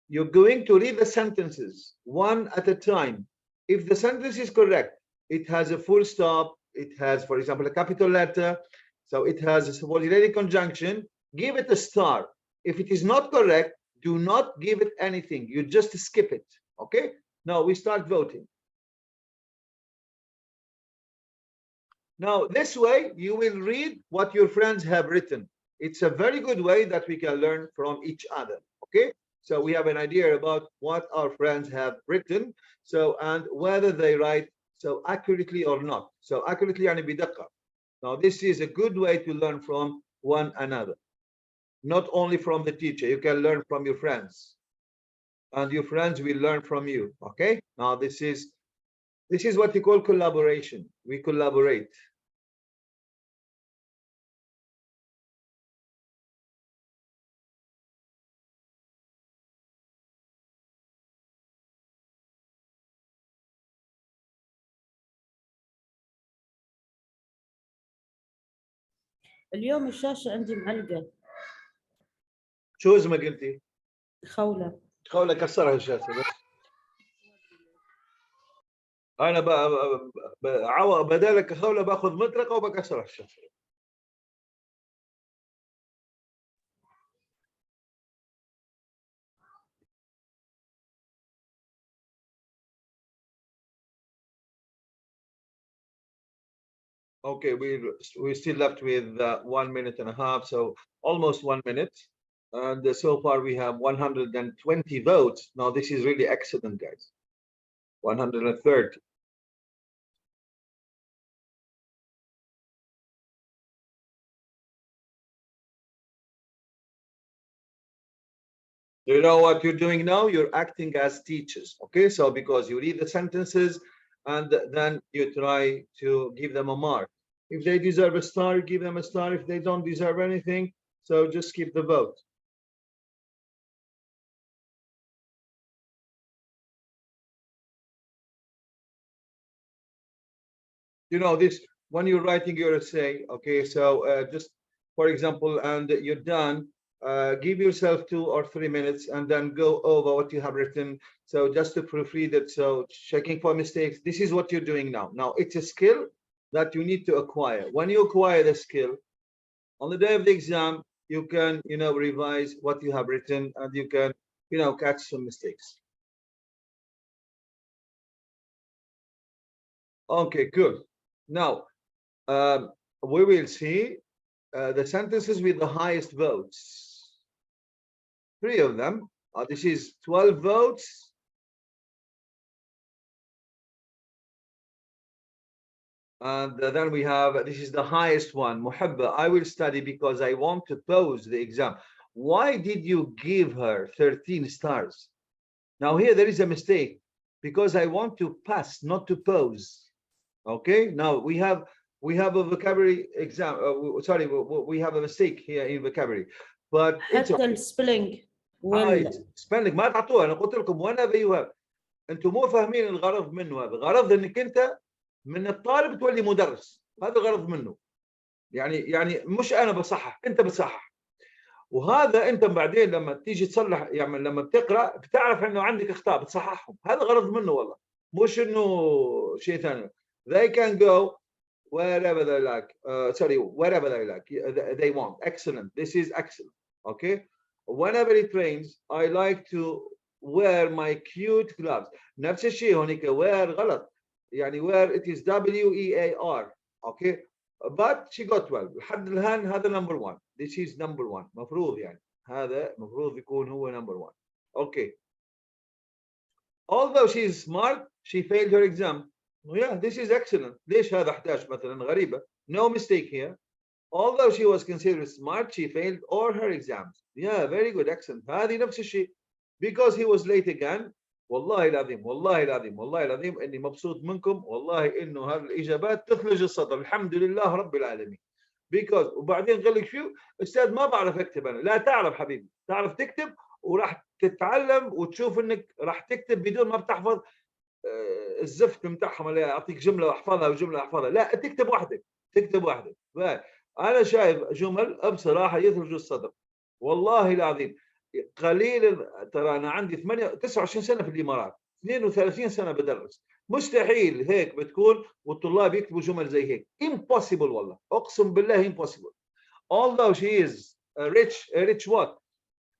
Speaker 1: You're going to read the sentences one at a time. If the sentence is correct, it has a full stop, it has, for example, a capital letter, so it has a subordinated conjunction, give it a star. If it is not correct, do not give it anything. You just skip it. Okay? Now we start voting. Now, this way, you will read what your friends have written. It's a very good way that we can learn from each other. Okay? So we have an idea about what our friends have written. So, and whether they write so accurately or not. So accurately يعني بدقة. Now, this is a good way to learn from one another. Not only from the teacher, you can learn from your friends. And your friends will learn from you. Okay? Now, this is what we call collaboration. We collaborate.
Speaker 4: اليوم الشاشة عندي معلقة.
Speaker 1: شو اسمك قلتي؟
Speaker 4: خولة.
Speaker 1: خولة كسرها الشاشة بس. أنا بدالك خولة باخذ مطرقة وبكسرها الشاشة. Okay, we still left with 1 minute and a half, so almost 1 minute. And so far we have 120 votes. Now this is really excellent, guys. 130. You know what you're doing now? You're acting as teachers, okay? So because you read the sentences and then you try to give them a mark. If they deserve a star, give them a star. If they don't deserve anything, so just keep the vote. You know, this, when you're writing your essay, okay, so just, for example, and you're done, give yourself 2 or 3 minutes and then go over what you have written. So just to proofread it, so checking for mistakes. This is what you're doing now. Now, it's a skill that you need to acquire. When you acquire the skill, on the day of the exam, you can, you know, revise what you have written and you can, you know, catch some mistakes. Okay, good. Now, we will see the sentences with the highest votes. 3 of them. This is 12 votes. And then we have, this is the highest one, Muhabba. I will study because I want to pose the exam. Why did you give her 13 stars? Now here there is a mistake because I want to pass, not to pose. Okay, now we have a vocabulary exam. Sorry, we have a mistake here in vocabulary. But it's
Speaker 4: حتى السبلينج
Speaker 1: spelling ما تعطوها. أنا قلت لكم whenever you have. أنتم مو فاهمين الغرض منه هذا. الغرض إنك أنت من الطالب تولي مدرس. هذا الغرض منه. يعني مش أنا بصحح، أنت بتصحح. وهذا أنت بعدين لما تيجي تصلح، يعني لما بتقرأ بتعرف إنه عندك أخطاء بتصححهم. هذا غرض منه والله. مش إنه شيء ثاني. They can go wherever they like. Wherever they like. They want. Excellent. This is excellent. Okay. Whenever it rains, I like to wear my cute gloves. نفس الشيء هونيك wear غلط. يعني wear it is W-E-A-R. Okay. But she got 12. لحد الآن هذا number 1. This is number 1. مفروض يعني. هذا مفروض يكون هو number 1. Okay. Although she is smart, she failed her exam. Yeah, this is excellent. ليش هذا 11 مثلا غريبة. No mistake here. Although she was considered smart, she failed all her exams. Yeah, very good, excellent. هذه نفس الشيء. Because he was late again. والله العظيم والله العظيم والله العظيم إني مبسوط منكم. والله إنه هذه الإجابات تخرج الصدر. الحمد لله رب العالمين. Because وبعدين قال لك شو؟ أستاذ ما بعرف أكتب أنا. لا تعرف حبيبي. تعرف تكتب وراح تتعلم وتشوف إنك راح تكتب بدون ما بتحفظ الزفت متاعهم اللي اعطيك جمله واحفظها وجمله احفظها. لا تكتب واحده. انا شايف جمل بصراحه يثلج الصدر. والله العظيم قليل. ترى انا عندي 29 سنه في الامارات، 32 سنه بدرس، مستحيل هيك بتكون والطلاب يكتبوا جمل زي هيك. impossible والله، اقسم بالله impossible. although she is rich what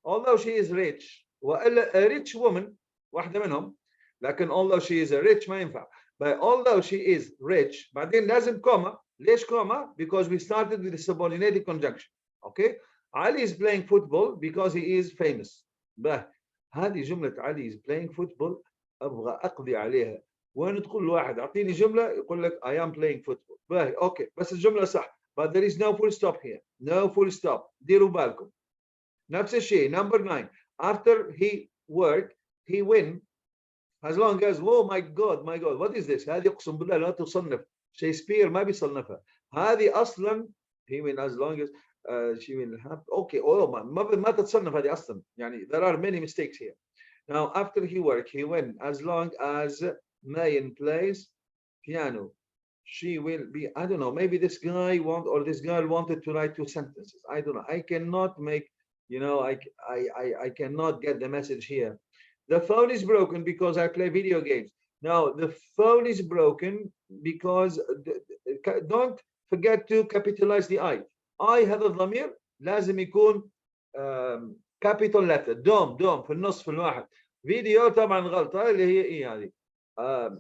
Speaker 1: although she is rich والا a rich woman واحده منهم، لكن although she is a rich ما ينفع. but although she is rich بعدين لازم كوما. ليش كوما؟ because we started with the subordinated conjunction. okay. Ali is playing football because he is famous. به هذه جملة علي is playing football ابغى اقضي عليها. وين تقول لواحد اعطيني جملة يقول لك I am playing football. به اوكي بس الجملة صح. but there is no full stop here. no full stop. ديروا بالكم. نفس الشيء number 9 after he work he win as long as oh my god what is this. هذه اقسم بالله لا تصنف. شكسبير ما بيصنفها. هذه اصلا he win as long as she will have okay ما تتصنف هذه اصلا يعني there are many mistakes here. now after he work he win as long as Mayan plays piano she will be I don't know maybe this guy this girl wanted to write 2 sentences. I don't know. I cannot make I cannot get the message here. The phone is broken because I play video games. Now the phone is broken because don't forget to capitalize the I. I هذا الضمير لازم يكون capital letter. دوم في النص في الواحد. فيديو طبعا غلطة اللي هي ايه هذه.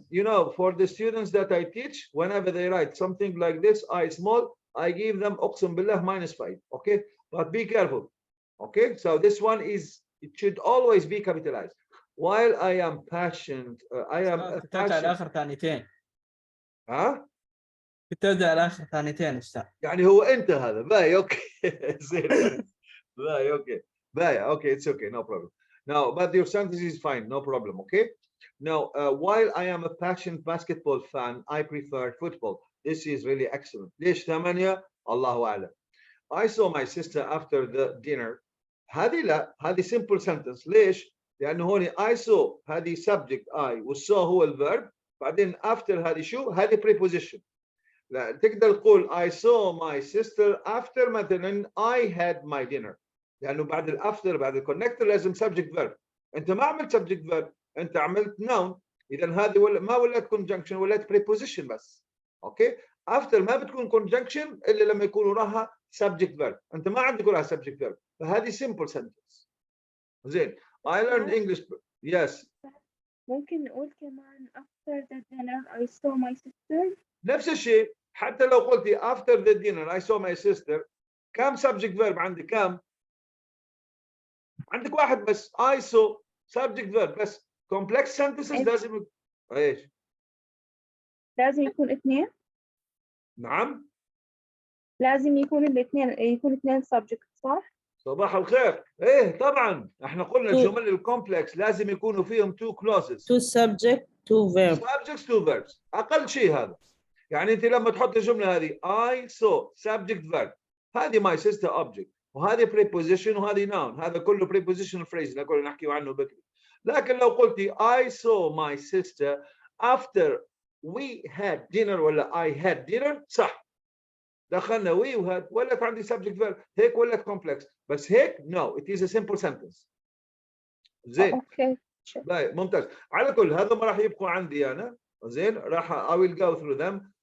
Speaker 1: you know, for the students that I teach, whenever they write something like this, I small, I give them أقسم بالله -5. Okay, but be careful. Okay, so this one is it should always be capitalized. While I am passionate, I am
Speaker 6: كتبت على آخر ثانيتين.
Speaker 1: ها؟
Speaker 6: كتبت على آخر ثانيتين أستاذ.
Speaker 1: يعني هو أنت هذا باي أوكي زين باي أوكي باي أوكي it's okay no problem. Now, but your sentence is fine, no problem. Okay. Now, while I am a passionate basketball fan, I prefer football. This is really excellent. ليش 8 الله أعلم. I saw my sister after the dinner. هذه لا هذه simple sentence. ليش؟ لأنه هون I saw هذه subject I والsaw هو الverb بعدين after هذه شو؟ هذه preposition. لا تقدر تقول I saw my sister after مثلا I had my dinner. لأنه بعد الأفتر بعد الكونكتور لازم subject verb. أنت ما عملت subject verb. أنت عملت noun. إذا هذه ما ولت conjunction ولت preposition بس. أوكي. after ما بتكون conjunction إلا لما يكون وراها subject verb. أنت ما عندك وراها subject verb. فهذه simple sentence. زين. I learned English. Yes.
Speaker 7: ممكن نقول كمان after the dinner I saw my sister.
Speaker 1: نفس الشيء. حتى لو قلتي after the dinner I saw my sister. كم subject verb عندك كم؟ عندك واحد بس. I saw subject verb بس. complex sentences لازم ايش؟
Speaker 7: لازم يكون 2.
Speaker 1: نعم.
Speaker 7: لازم يكون يكون 2 subject صح؟
Speaker 1: صباح الخير. ايه طبعا احنا قلنا الجمل الكومبلكس لازم يكونوا فيهم 2 clauses.
Speaker 4: 2 subject 2 verb.
Speaker 1: subjects 2 verbs. اقل شيء هذا. يعني انت لما تحط الجمله هذه I saw subject verb هذه my sister object وهذه preposition وهذه noun. هذا كله prepositional phrase اللي كنا نحكي عنه بكري. لكن لو قلتي I saw my sister after we had dinner ولا I had dinner صح. دخلنا we وهاد ولت عندي subject verb هيك ولت complex. بس هيك no it is a simple sentence. زين.
Speaker 7: اوكي.
Speaker 1: ممتاز. على كل هذا ما راح يبقوا عندي انا. زين راح I will go through them.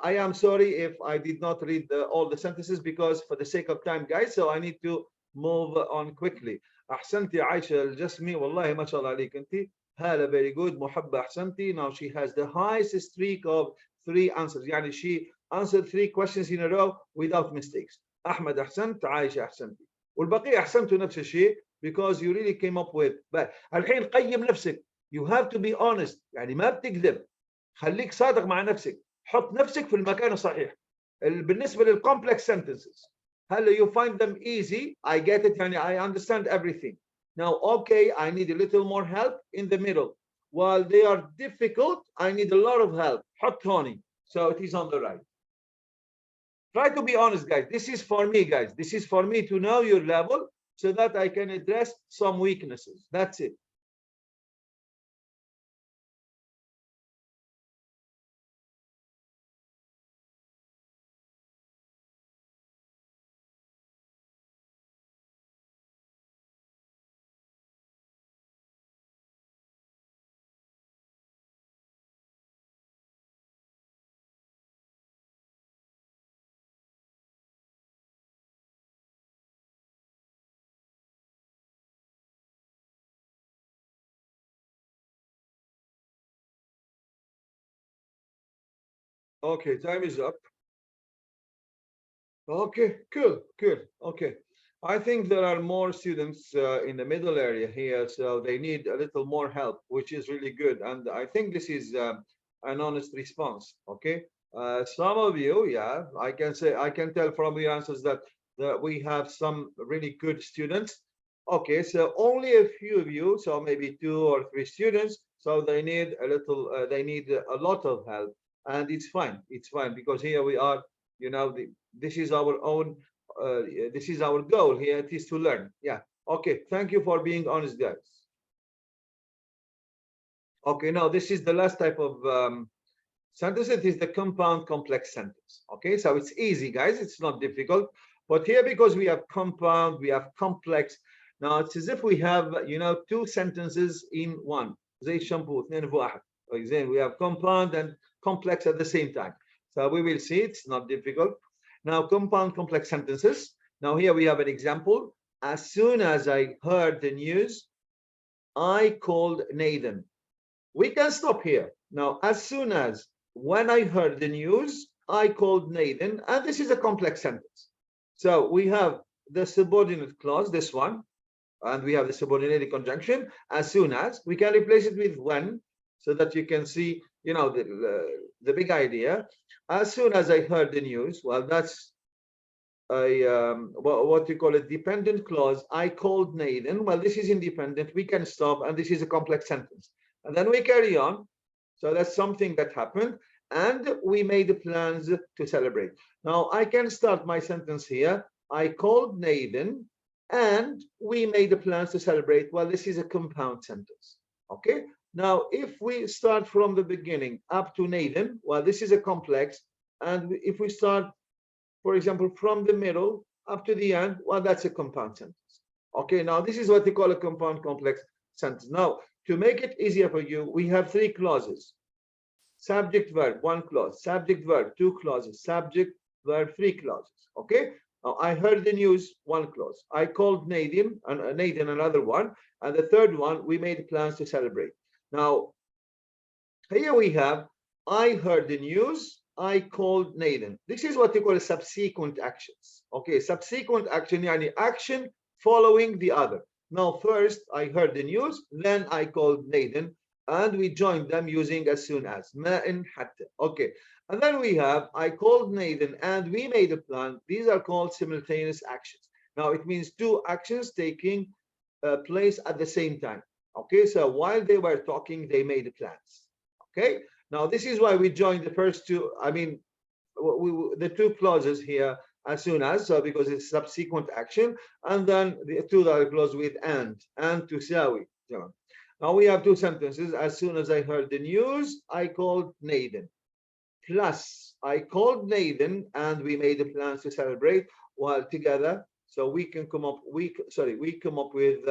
Speaker 1: I am sorry if I did not read all the sentences because for the sake of time guys so I need to move on quickly. احسنتي عايشه الجسمي والله ما شاء الله عليك انت. هاله very good. محبه احسنتي. Now she has the highest streak of 3 answers. يعني she answered 3 questions in a row without mistakes. احمد احسنت. عايشه احسنتي. والبقيه احسنتوا نفس الشيء because you really came up with. but الحين قيم نفسك. You have to be honest. يعني ما بتكذب. خليك صادق مع نفسك. حط نفسك في المكان الصحيح. بالنسبه للcomplex sentences هل you find them easy I get it يعني I understand everything. now okay I need a little more help in the middle. while they are difficult I need a lot of help. حط هوني so it is on the right. try to be honest guys. This is for me guys. This is for me to know your level so that I can address some weaknesses. That's it. Okay, time is up. Okay, cool. Okay. I think there are more students in the middle area here, so they need a little more help, which is really good. And I think this is an honest response. Okay. Some of you, yeah, I can tell from your answers that we have some really good students. Okay, so only a few of you, so maybe 2 or 3 students, so they need a little, they need a lot of help, and it's fine. It's fine because here we are. You know, this is our own. This is our goal here. It is to learn. Yeah. Okay. Thank you for being honest, guys. Okay. Now this is the last type of sentence. It is the compound complex sentence. Okay. So it's easy, guys. It's not difficult. But here, because we have compound, we have complex. Now it's as if we have, you know, 2 sentences in one. زي shampoo, اثنين في واحد. We have compound and complex at the same time. So we will see. It's not difficult. Now, compound complex sentences. Now here we have an example. As soon as I heard the news, I called Nathan. We can stop here. Now, as soon as, when I heard the news, I called Nathan, and this is a complex sentence. So we have the subordinate clause, this one, and we have the subordinated conjunction. As soon as, we can replace it with when, so that you can see, you know, the big idea. As soon as I heard the news, well, that's a what you call a dependent clause. I called Nathan. Well, this is independent. We can stop, and this is a complex sentence. And then we carry on. So that's something that happened, and we made the plans to celebrate. Now I can start my sentence here. I called Nathan, and we made the plans to celebrate. Well, this is a compound sentence. Okay. Now, if we start from the beginning up to Nathan, well, this is a complex. And if we start, for example, from the middle up to the end, well, that's a compound sentence. Okay, now this is what they call a compound complex sentence. Now, to make it easier for you, we have 3 clauses. Subject, verb, 1 clause. Subject, verb, 2 clauses. Subject, verb, 3 clauses. Okay, now I heard the news, 1 clause. I called Nathan, another one. And the third one, we made plans to celebrate. Now, here we have, I heard the news, I called Nathan. This is what you call a subsequent actions. Okay, subsequent action, yani action following the other. Now, first I heard the news, then I called Nathan, and we joined them using as soon as. Ma'in hatta. Okay, and then we have, I called Nathan, and we made a plan. These are called simultaneous actions. Now, it means 2 actions taking place at the same time. Okay, so while they were talking, they made plans. Okay, now this is why we joined the first 2. I mean, the 2 clauses here as soon as, so because it's subsequent action, and then the 2 that are closed with and tusawi. Now we have 2 sentences. As soon as I heard the news, I called Nathan. Plus, I called Nathan, and we made the plans to celebrate while together. So we can come up. We come up with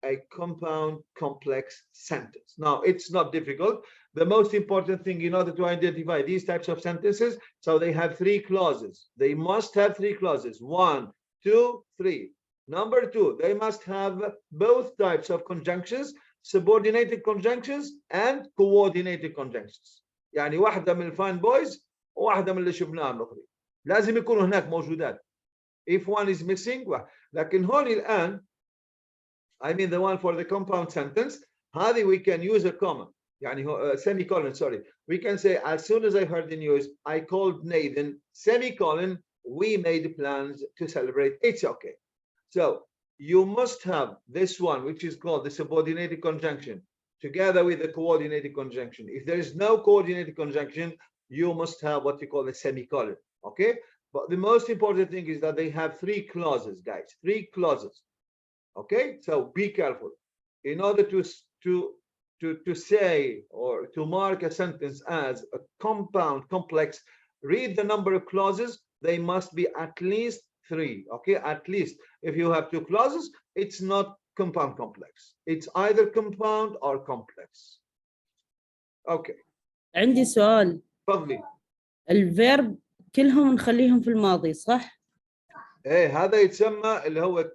Speaker 1: a compound complex sentence. Now, it's not difficult. The most important thing in order to identify these types of sentences, so they have 3 clauses. They must have 3 clauses. 1, 2, 3. Number 2, they must have both types of conjunctions, subordinated conjunctions and coordinated conjunctions. يعني واحدة من الفاين بويز وواحدة من اللي شفناها الأخرى. لازم يكونوا هناك موجودات. If one is missing, لكن هون الآن, I mean the one for the compound sentence, هذه we can use a comma, يعني semicolon, sorry. We can say, as soon as I heard the news, I called Nathan, semicolon, we made plans to celebrate. It's okay. So you must have this one, which is called the subordinated conjunction, together with the coordinated conjunction. If there is no coordinated conjunction, you must have what you call a semicolon. Okay, but the most important thing is that they have 3 clauses, guys. 3 clauses. Okay, so be careful. In order to say or to mark a sentence as a compound complex, read the number of clauses. They must be at least 3. Okay, at least. If you have 2 clauses, it's not compound complex. It's either compound or complex. Okay.
Speaker 4: عندي سؤال.
Speaker 1: تفضلي.
Speaker 4: الفيرب كلهم نخليهم في الماضي صح؟
Speaker 1: ايه هذا يتسمى اللي هو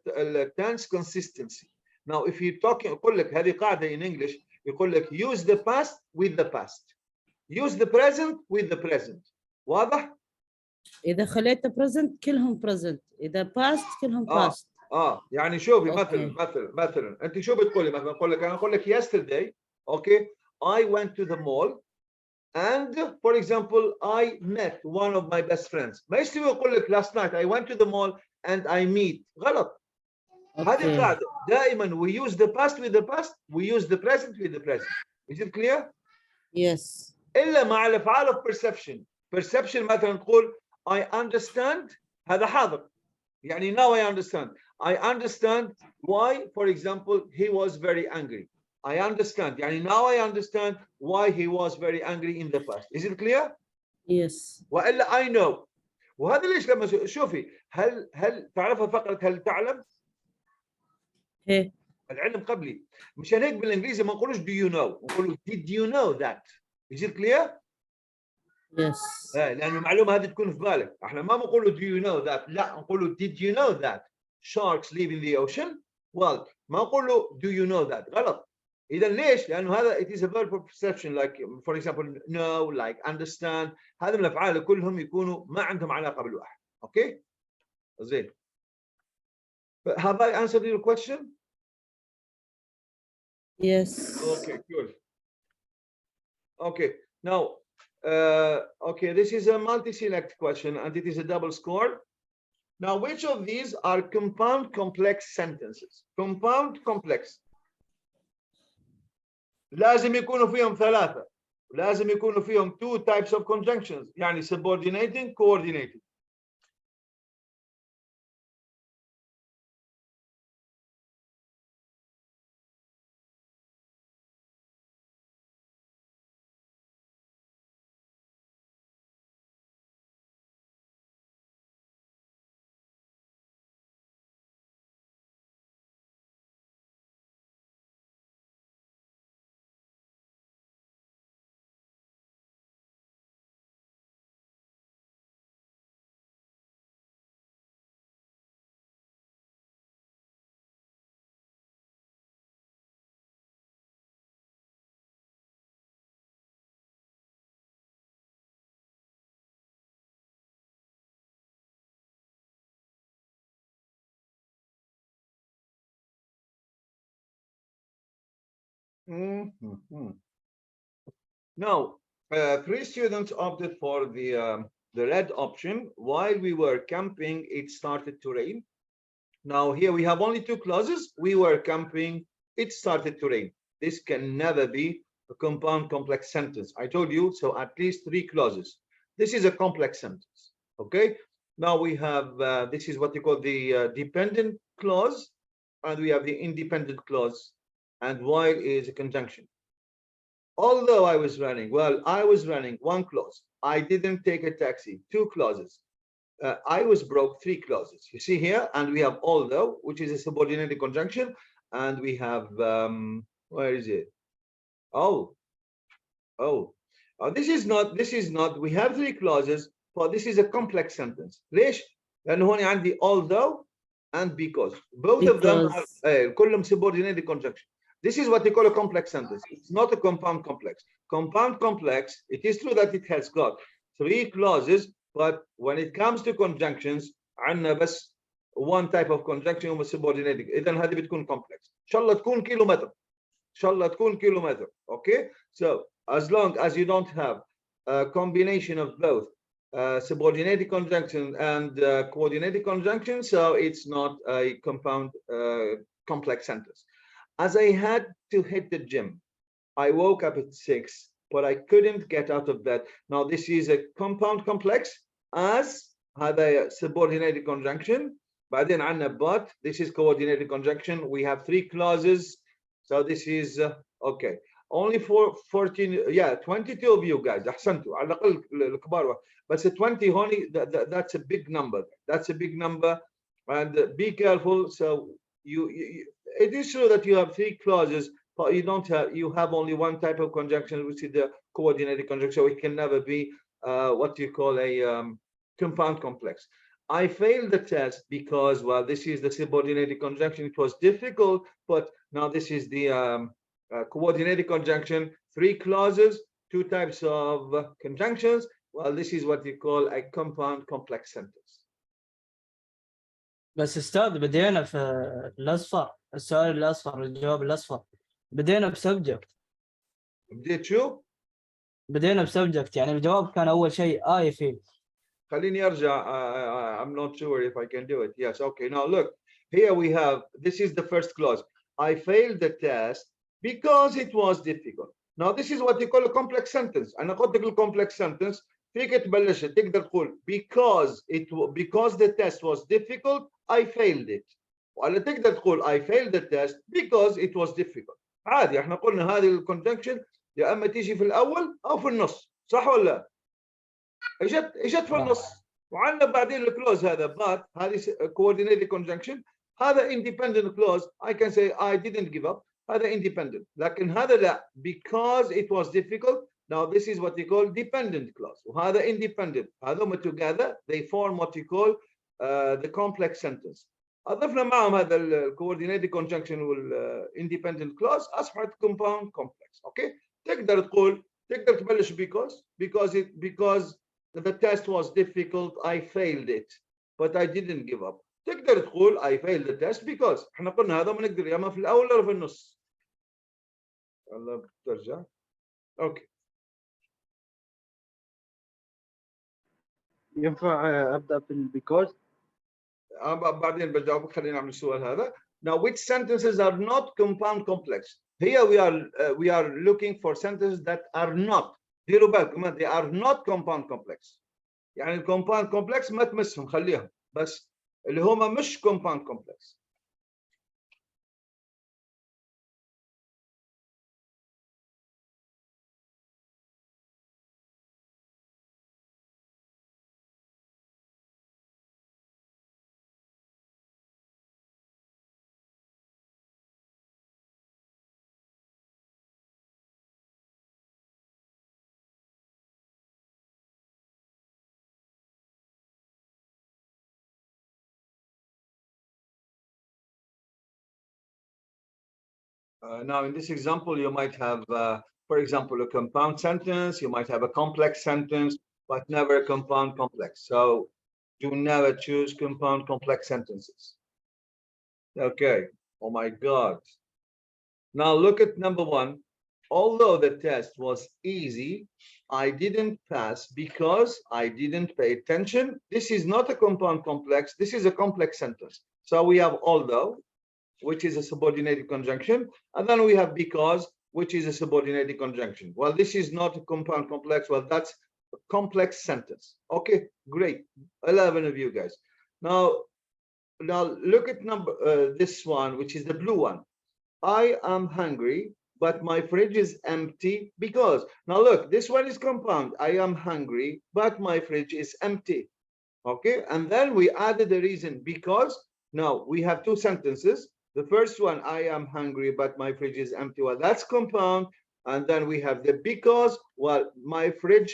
Speaker 1: tense consistency. Now if you talk, يقول لك هذه قاعدة in English, يقول لك use the past with the past. Use the present with the present. واضح؟
Speaker 4: إذا خليته present كلهم present، إذا past كلهم past.
Speaker 1: يعني شوفي
Speaker 4: أوكي.
Speaker 1: مثلا انت شو بتقولي؟ مثلا اقول لك yesterday okay I went to the mall and for example I met one of my best friends. ما يستوي اقول لك last night I went to the mall and I meet. غلط. هذه القاعدة دائما we use the past with the past, we use the present with the present. Is it clear?
Speaker 4: Yes.
Speaker 1: إلا مع الأفعال of perception. Perception مثلا تقول I understand هذا حاضر. يعني now I understand. I understand why for example he was very angry. I understand. يعني now I understand why he was very angry in the past. Is it clear?
Speaker 4: Yes.
Speaker 1: وإلا I know. وهذا ليش لما شوفي هل تعرفها فقرة هل تعلم؟
Speaker 4: إيه.
Speaker 1: العلم قبلي. مشان هيك بالانجليزي ما نقولوش do you know، نقولوا did you know that. Is it clear؟
Speaker 4: Yes.
Speaker 1: لأن المعلومة هذه تكون في بالك. احنا ما بنقولوا do you know that، لا نقولوا did you know that sharks live in the ocean؟ well ما نقولوا do you know that. غلط. إذا ليش؟ لأنه هذا it is a verb of perception like for example know like understand. هذه من الأفعال كلهم يكونوا ما عندهم علاقة بالواحد. أوكي؟ زين. Have I answered your question?
Speaker 4: Yes.
Speaker 1: Okay, good. Okay, now, okay, this is a multi-select question and it is a double score. Now, which of these are compound complex sentences? Compound complex. لازم يكونوا فيهم ثلاثة. لازم يكونوا فيهم two types of conjunctions. يعني subordinating, coordinating. Now, three students opted for the red option. While we were camping, it started to rain. Now here we have only two clauses. We were camping, it started to rain. This can never be a compound complex sentence. I told you, so at least three clauses. This is a complex sentence, okay? Now we have, this is what you call the dependent clause, and we have the independent clause, and while is a conjunction. Although I was running, well, I was running, one clause. I didn't take a taxi, two clauses. I was broke, three clauses. You see here, and we have although, which is a subordinated conjunction, and we have where is it? This is not. We have three clauses, but this is a complex sentence. ليش؟ لأنه هون عندي although and because. Both of them are كلهم subordinated conjunction. This is what they call a complex sentence. It's not a compound complex. Compound complex, it is true that it has got three clauses, but when it comes to conjunctions, عندنا بس one type of conjunction هو subordinated. إذا هذه بتكون complex. إن شاء الله تكون كيلومتر. إن شاء الله تكون كيلومتر. Okay? So as long as you don't have a combination of both subordinated conjunction and coordinated conjunction, so it's not a compound complex sentence. As I had to hit the gym, I woke up at 6, but I couldn't get out of bed. Now this is a compound complex as هذا subordinated conjunction. بعدين عندنا but, this is coordinated conjunction. We have three clauses. So this is okay. Only 22 of you guys. أحسنتوا على الأقل الكبار. But 20 honey, that's a big number. That's a big number. And be careful. So it is true that you have three clauses, but you have only one type of conjunction, which is the coordinated conjunction. It can never be what you call a compound complex. I failed the test because, well, this is the subordinated conjunction. It was difficult, but now this is the coordinated conjunction. Three clauses, two types of conjunctions. Well, this is what you call a compound complex sentence.
Speaker 6: بس استاذ بدينا في الاصفر، السؤال الاصفر، الجواب الاصفر، بدينا بسبجكت.
Speaker 1: بديت شو؟
Speaker 6: بدينا بسبجكت، يعني الجواب كان اول شيء I feel.
Speaker 1: خليني ارجع. I'm not sure if I can do it. Yes, okay. Now look, here we have, this is the first clause. I failed the test because it was difficult. Now this is what you call a complex sentence. أنا قلت لك complex sentence فيك تبلش تقدر تقول because the test was difficult I failed it. ولا تقدر تقول I failed the test because it was difficult. عادي، احنا قلنا هذه الكونجنكشن يا اما تيجي في الاول او في النص، صح ولا لا؟ اجت في النص، وعندنا بعدين الكلوز هذا but هذه coordinated conjunction، هذا independent clause. I can say I didn't give up، هذا independent. لكن هذا لا because it was difficult. Now this is what you call dependent clause، وهذا independent. هذوما together they form what you call the complex sentence. أضفنا معهم هذا coordinated conjunction independent clause أصبحت compound complex. Okay، تقدر تقول، تقدر تبلش because the test was difficult I failed it but I didn't give up. تقدر تقول I failed the test because احنا قلنا هذا ما نقدر يا اما في الاول ولا في النص. الله ترجع. اوكي.
Speaker 3: ينفع ابدا بالبيكوز؟
Speaker 1: بعدين بجاوبك، خلينا نعمل السؤال هذا. Now which sentences are not compound complex? Here we are looking for sentences that are not. ديروا بالكم they are not compound complex. يعني الكومباوند كومبلكس ما تمسهم، خليهم بس اللي هم مش compound complex. Now in this example you might have for example a compound sentence, you might have a complex sentence, but never a compound complex. So do never choose compound complex sentences. Okay. Oh my God. Now look at number one. Although the test was easy, I didn't pass because I didn't pay attention. This is not a compound complex. This is a complex sentence. So we have although, which is a subordinated conjunction, and then we have because, which is a subordinated conjunction. Well, this is not a compound complex. Well, that's a complex sentence. Okay, great. 11 of you guys. Now look at this one, which is the blue one. I am hungry, but my fridge is empty because. Now look, this one is compound. I am hungry, but my fridge is empty. Okay, and then we added the reason because. Now we have two sentences. The first one, I am hungry, but my fridge is empty. Well, that's compound. And then we have the because. Well, my fridge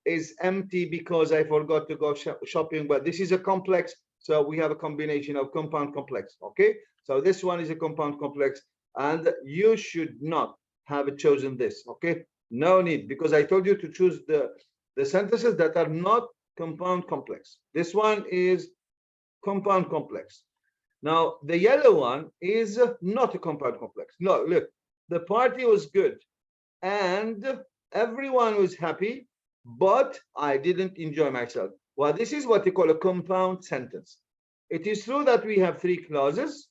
Speaker 1: is empty because I forgot to go shopping. But this is a complex. So we have a combination of compound complex. Okay, so this one is a compound complex. And you should not have chosen this. Okay, no need, because I told you to choose the sentences that are not compound complex. This one is compound complex. Now the yellow one is not a compound complex. No, look, the party was good and everyone was happy, but I didn't enjoy myself. Well, this is what you call a compound sentence. It is true that we have three clauses,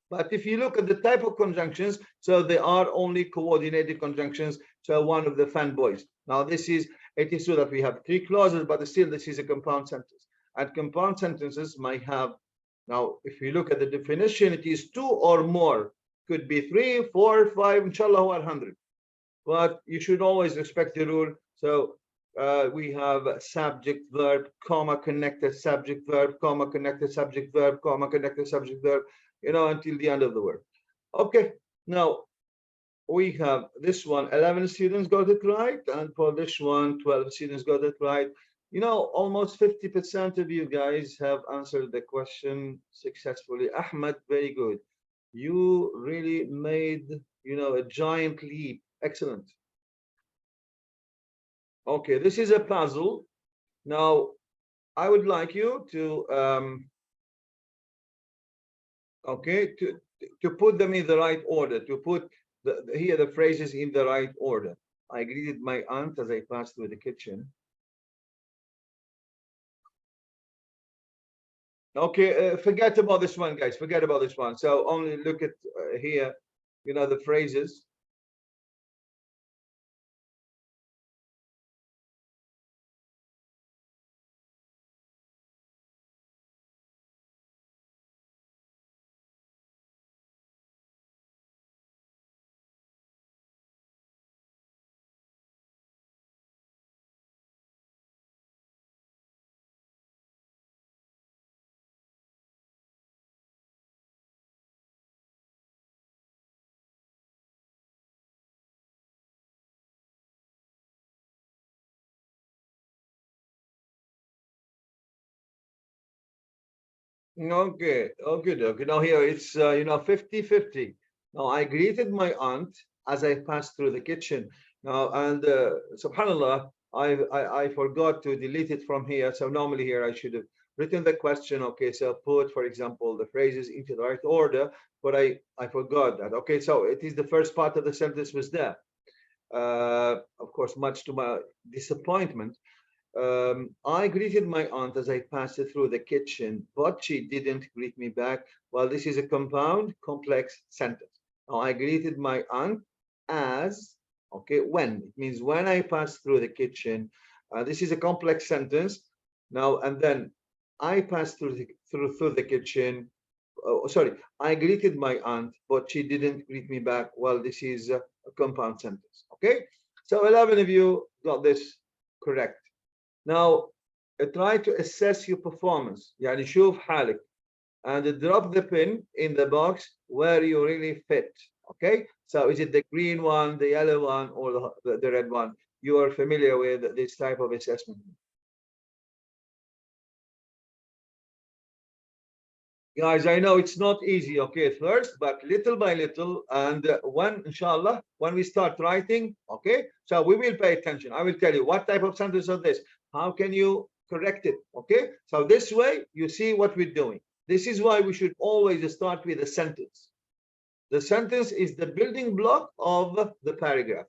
Speaker 1: but if you look at the type of conjunctions, so they are only coordinated conjunctions. So one of the fanboys. Now it is true that we have three clauses, but still this is a compound sentence. And compound sentences might have, now if you look at the definition, it is two or more. Could be 3, 4, 5, inshallah 100. But you should always respect the rule. So we have subject verb, comma connected subject verb, comma connected subject verb, comma connected subject verb, until the end of the word. Okay, now we have this one, 11 students got it right, and for this one, 12 students got it right. Almost 50% of you guys have answered the question successfully. Ahmed, very good. You really made, a giant leap. Excellent. Okay, this is a puzzle. Now, I would like you to okay, to put them in the right order, to put here the phrases in the right order. I greeted my aunt as I passed through the kitchen. Okay, forget about this one, guys. Forget about this one. So only look at here, you know, the phrases. Okay, okay, okay. Now here it's you know 50-50. Now I greeted my aunt as I passed through the kitchen. Now and subhanallah, I forgot to delete it from here. So normally here I should have written the question. Okay, so put for example the phrases into the right order, but I forgot that. Okay, so it is the first part of the sentence was there. Of course, much to my disappointment. I greeted my aunt as I passed through the kitchen, but she didn't greet me back. Well, this is a compound complex sentence. Now, I greeted my aunt as, okay, when. It means when I passed through the kitchen. This is a complex sentence. Now, and then I passed through the kitchen. Oh, sorry, I greeted my aunt, but she didn't greet me back. Well, this is a compound sentence. Okay, so 11 of you got this correct. Now try to assess your performance. يعني شوف حالك and drop the pin in the box where you really fit. Okay, so is it the green one, the yellow one, or the red one? You are familiar with this type of assessment. Guys, I know it's not easy, okay, at first, but little by little, and when, inshallah, when we start writing, okay, so we will pay attention. I will tell you what type of sentence is this, how can you correct it, okay? So this way, you see what we're doing. This is why we should always start with a sentence. The sentence is the building block of the paragraph.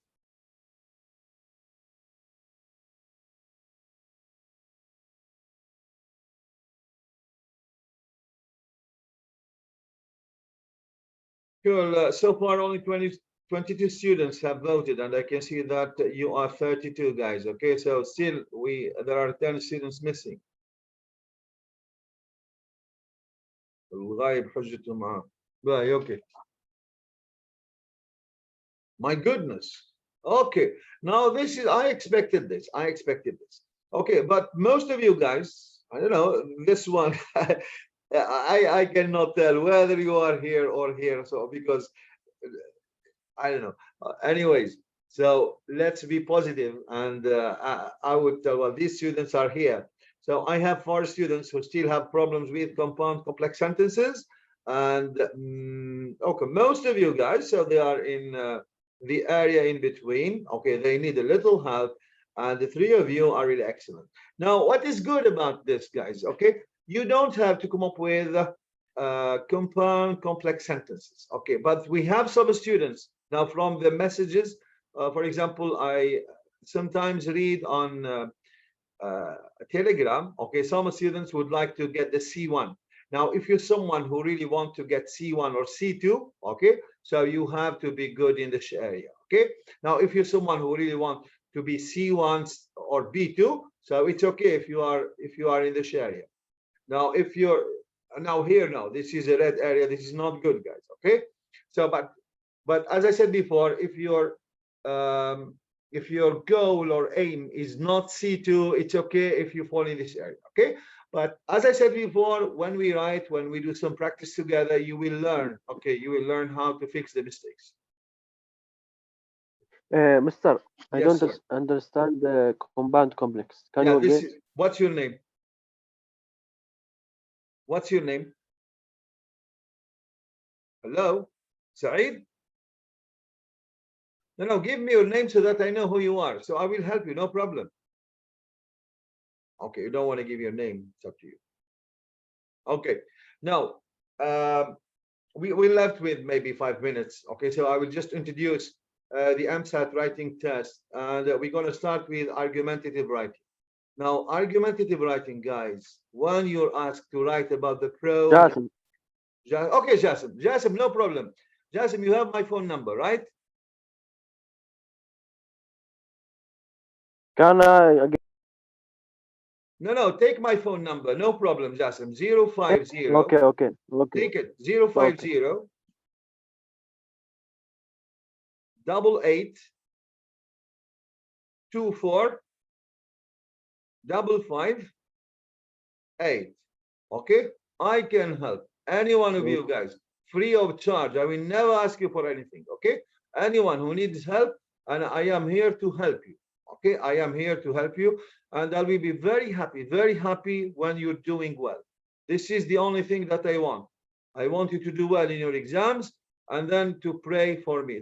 Speaker 1: Cool. So far, only 22 students have voted, and I can see that you are 32 guys. Okay, so still there are 10 students missing. Okay. My goodness. Okay. Now this is I expected this. I expected this. Okay, but most of you guys, I don't know, this one I cannot tell whether you are here or here. So because I don't know. Anyways, so let's be positive, and I would tell, well, these students are here. So I have 4 students who still have problems with compound complex sentences, and okay, most of you guys, so they are in the area in between. Okay, they need a little help, and the 3 of you are really excellent. Now, what is good about this, guys? Okay, you don't have to come up with compound complex sentences. Okay, but we have some students now from the messages. For example, I sometimes read on Telegram. Okay, some students would like to get the C1. Now, if you're someone who really want to get C1 or C2, okay, so you have to be good in this area. Okay, now if you're someone who really want to be C1 or B2, so it's okay if you are in this area. Now, if you're now here, now this is a red area, this is not good, guys. Okay, so but as I said before, if your goal or aim is not C2, it's okay if you fall in this area. Okay, but as I said before, when we write, when we do some practice together, you will learn. Okay, you will learn how to fix the mistakes.
Speaker 3: Mister, I
Speaker 1: Yes,
Speaker 3: don't
Speaker 1: sir.
Speaker 3: understand the compound complex. Can
Speaker 1: Yeah,
Speaker 3: you
Speaker 1: this
Speaker 3: repeat?
Speaker 1: is, what's your name? What's your name? Hello, Saeed? No, give me your name so that I know who you are. So I will help you, no problem. Okay, you don't want to give your name, it's up to you. Okay, now we left with maybe 5 minutes. Okay, so I will just introduce the MSAT writing test, and we're going to start with argumentative writing. Now, argumentative writing, guys, when you're asked to write about the pros.
Speaker 3: Jasim.
Speaker 1: Okay, Jasim, no problem. Jasim, you have my phone number, right?
Speaker 3: Can I again?
Speaker 1: No, take my phone number, no problem, Jasim. 050.
Speaker 3: Okay.
Speaker 1: Take it. 050 88 24 558. Okay, I can help any one of you guys free of charge. I will never ask you for anything. Okay, anyone who needs help, and I am here to help you. Okay, I am here to help you, and I will be very happy when you're doing well. This is the only thing that I want. I want you to do well in your exams, and then to pray for me.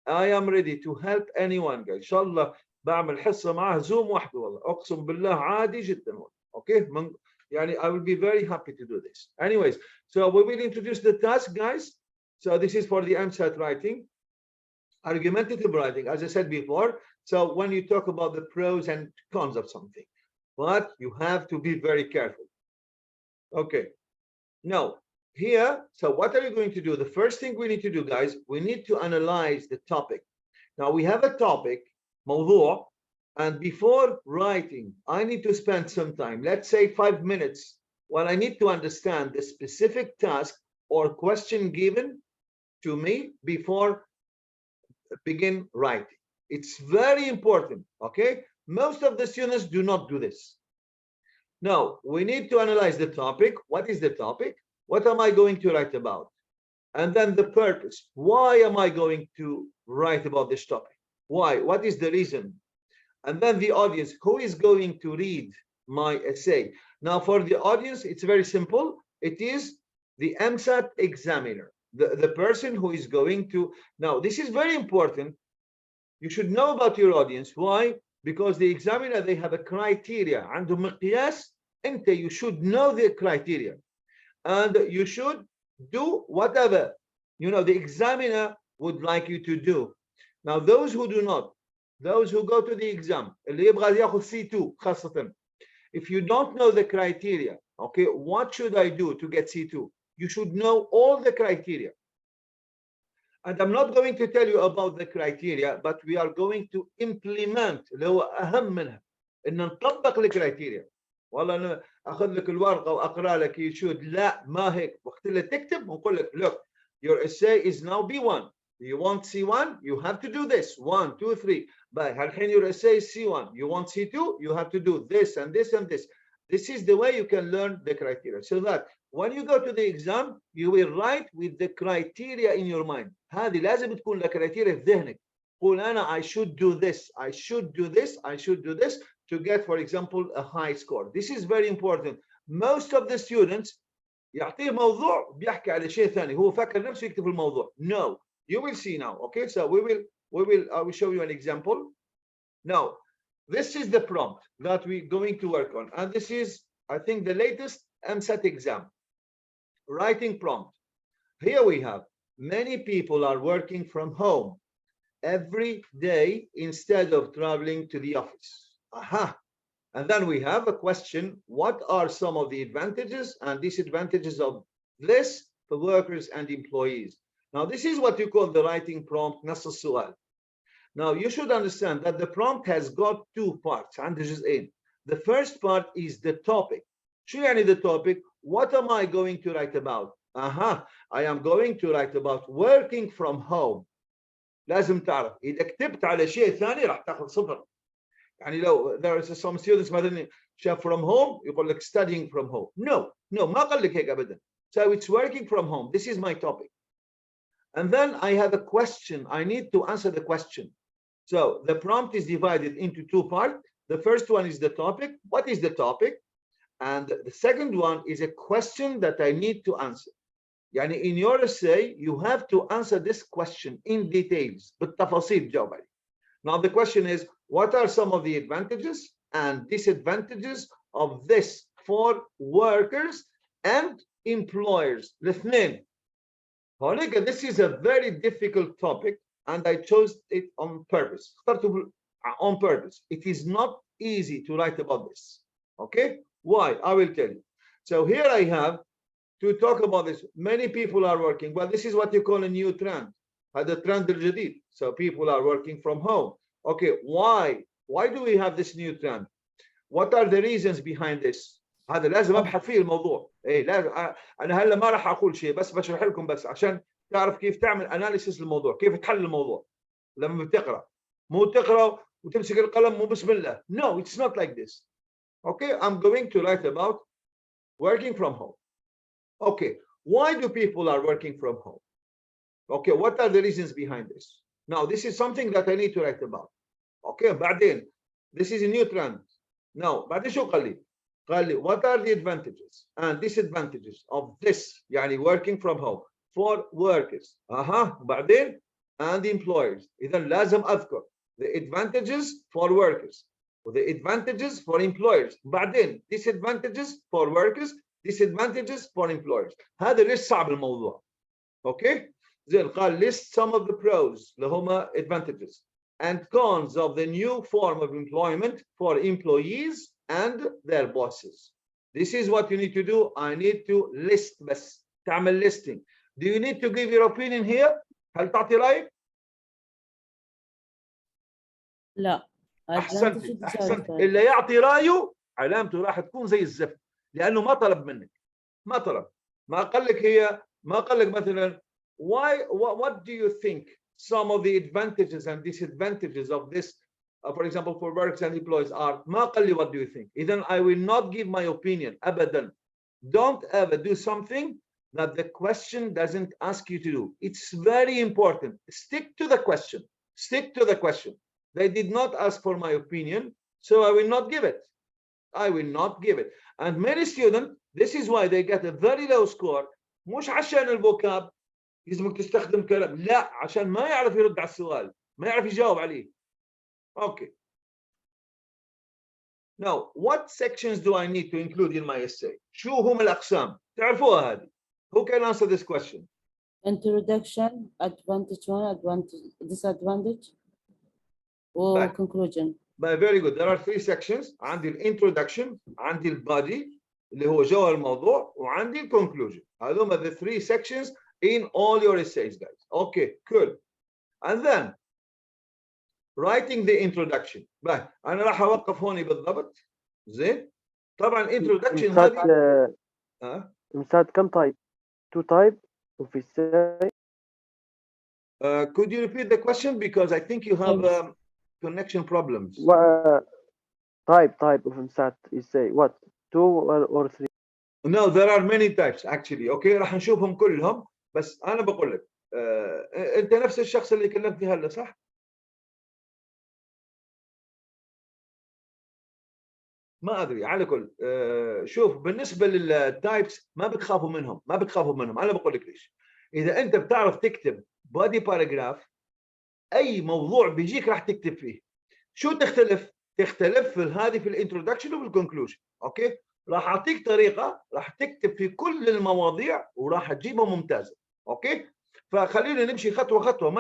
Speaker 1: I am ready to help anyone, guys. إن شاء الله بعمل حصة معه زوم وحده والله أقسم بالله عادي جدا. Okay, يعني I will be very happy to do this. Anyways, so we will introduce the task, guys. So this is for the MSAT writing. Argumentative writing, as I said before. So when you talk about the pros and cons of something, but you have to be very careful. Okay, now here, so what are you going to do? The first thing we need to do, guys, we need to analyze the topic. Now we have a topic, موضوع, and before writing, I need to spend some time, let's say 5 minutes, when I need to understand the specific task or question given to me before begin writing. It's very important, okay? Most of the students do not do this. Now, we need to analyze the topic. What is the topic? What am I going to write about? And then the purpose. Why am I going to write about this topic? Why? What is the reason? And then the audience. Who is going to read my essay? Now, for the audience, it's very simple. It is the MSAT examiner, the person who is going to. Now, this is very important. You should know about your audience. Why? Because the examiner, they have a criteria. عندهم مقياس. You should know the criteria. And you should do whatever the examiner would like you to do. Now, those who do not, those who go to the exam, اللي يبغى ياخذ C2 خاصة, if you don't know the criteria, okay, what should I do to get C2? You should know all the criteria. And I'm not going to tell you about the criteria, but we are going to implement اللي هو أهم منها إن نطبق الكرايتيريا. والله أنا أخذ لك الورقة وأقرأ لك you should. لا ما هيك. وقت اللي تكتب ونقول لك look, your essay is now B1. You want C1, you have to do this. 1, 2, 3. But الحين your essay is C1. You want C2, you have to do this and this and this. This is the way you can learn the criteria. So that when you go to the exam, you will write with the criteria in your mind. هذه لازم تكون لك criteria في ذهنك. قول أنا I should do this, I should do this, I should do this to get, for example, a high score. This is very important. Most of the students يعطيه موضوع بيحكي على شيء ثاني. هو فكر نفسه يكتب الموضوع. No, you will see now. Okay, so I will show you an example. Now, this is the prompt that we're going to work on, and this is, I think, the latest MSAT exam writing prompt. Here we have many people are working from home every day instead of traveling to the office. Aha. And then we have a question. What are some of the advantages and disadvantages of this for workers and employees? Now, this is what you call the writing prompt, نص السؤال. Now, you should understand that the prompt has got two parts. The first part is the topic. شو يعني the topic? What am I going to write about? Aha, I am going to write about working from home. لازم تعرف إذا كتبت على شيء ثاني راح تاخذ صفر. يعني لو there is some students مثلا شاف from home يقول لك studying from home. No, ما قال لك هيك أبدا. So it's working from home. This is my topic. And then I have a question. I need to answer the question. So the prompt is divided into two parts. The first one is the topic. What is the topic? And the second one is a question that I need to answer. يعني in your essay you have to answer this question in details بالتفاصيل تجاوب عليه. Now the question is, what are some of the advantages and disadvantages of this for workers and employers? الاثنين. هونيك this is a very difficult topic and I chose it on purpose. اخترته on purpose. It is not easy to write about this. Okay? Why? I will tell you. So here I have to talk about this. Many people are working. Well, this is what you call a new trend. هذا الترند الجديد. So people are working from home. Okay, why? Why do we have this new trend? What are the reasons behind this? هذا لازم ابحث فيه الموضوع. ايه لازم انا هلا ما راح اقول شيء بس بشرح لكم بس عشان تعرف كيف تعمل اناليسيس للموضوع، كيف تحل الموضوع. لما بتقرا مو تقرا وتمسك القلم مو بسم الله. No, it's not like this. Okay, I'm going to write about working from home. Okay, why do people are working from home? Okay, what are the reasons behind this? Now, this is something that I need to write about. Okay, بعدين, this is a new trend. Now, بعدين شو قال لي؟ قال لي, what are the advantages and disadvantages of this, يعني working from home for workers? بعدين, and employers. إذا لازم أذكر the advantages for workers, the advantages for employers. بعدين, disadvantages for workers, disadvantages for employers. هذا ليش صعب الموضوع. Okay, زين قال list some of the pros اللي هما advantages and cons of the new form of employment for employees and their bosses. This is what you need to do. I need to list بس تعمل listing. Do you need to give your opinion here? هل تعطي رأيك؟
Speaker 4: لا.
Speaker 1: أحسنت. اللي يعطي رأيه علامته راح تكون زي الزفت لأنه ما طلب منك. ما طلب. ما قال لك هي ما قال لك مثلا what do you think some of the advantages and disadvantages of this for example for workers and employees are. ما قال لي what do you think. إذن I will not give my opinion أبدا. Don't ever do something that the question doesn't ask you to do. It's very important. Stick to the question. Stick to the question. They did not ask for my opinion, so I will not give it. I will not give it. And many students, this is why they get a very low score. مش عشان الفوكاب يلزمك تستخدم كلام، لا عشان ما يعرف يرد على السؤال، ما يعرف يجاوب عليه. Okay. Now, what sections do I need to include in my essay? شو هم الأقسام؟ تعرفوها هذه. Who can answer this question?
Speaker 4: Introduction, advantage one, advantage, disadvantage, or conclusion.
Speaker 1: Very good. There are three sections. عندي الانترودكشن، عندي البادي اللي هو جوهر الموضوع، وعندي الكونكلوجن. هذول the three sections in all your essays, guys. Okay, cool. And then writing the introduction. بقى أنا راح أوقف هوني بالضبط. زين. طبعا introduction هذه.
Speaker 3: مسات كم type? 2 type of essay.
Speaker 1: Could you repeat the question because I think you have connection problems.
Speaker 3: Type of مسات essay. What? 2 or 3?
Speaker 1: No, there are many types actually. Okay, راح نشوفهم كلهم بس أنا بقول لك أنت نفس الشخص اللي كلمتني هلا صح؟ ما أدري على كل شوف بالنسبة للتايبس ما بتخافوا منهم أنا بقول لك ليش. إذا أنت بتعرف تكتب body paragraph أي موضوع بيجيك راح تكتب فيه. شو تختلف؟ تختلف هذه في الانترودكشن وفي الكونكلوجن. أوكي؟ راح أعطيك طريقة راح تكتب في كل المواضيع وراح تجيبها ممتازة. أوكي؟ فخلينا نمشي خطوة خطوة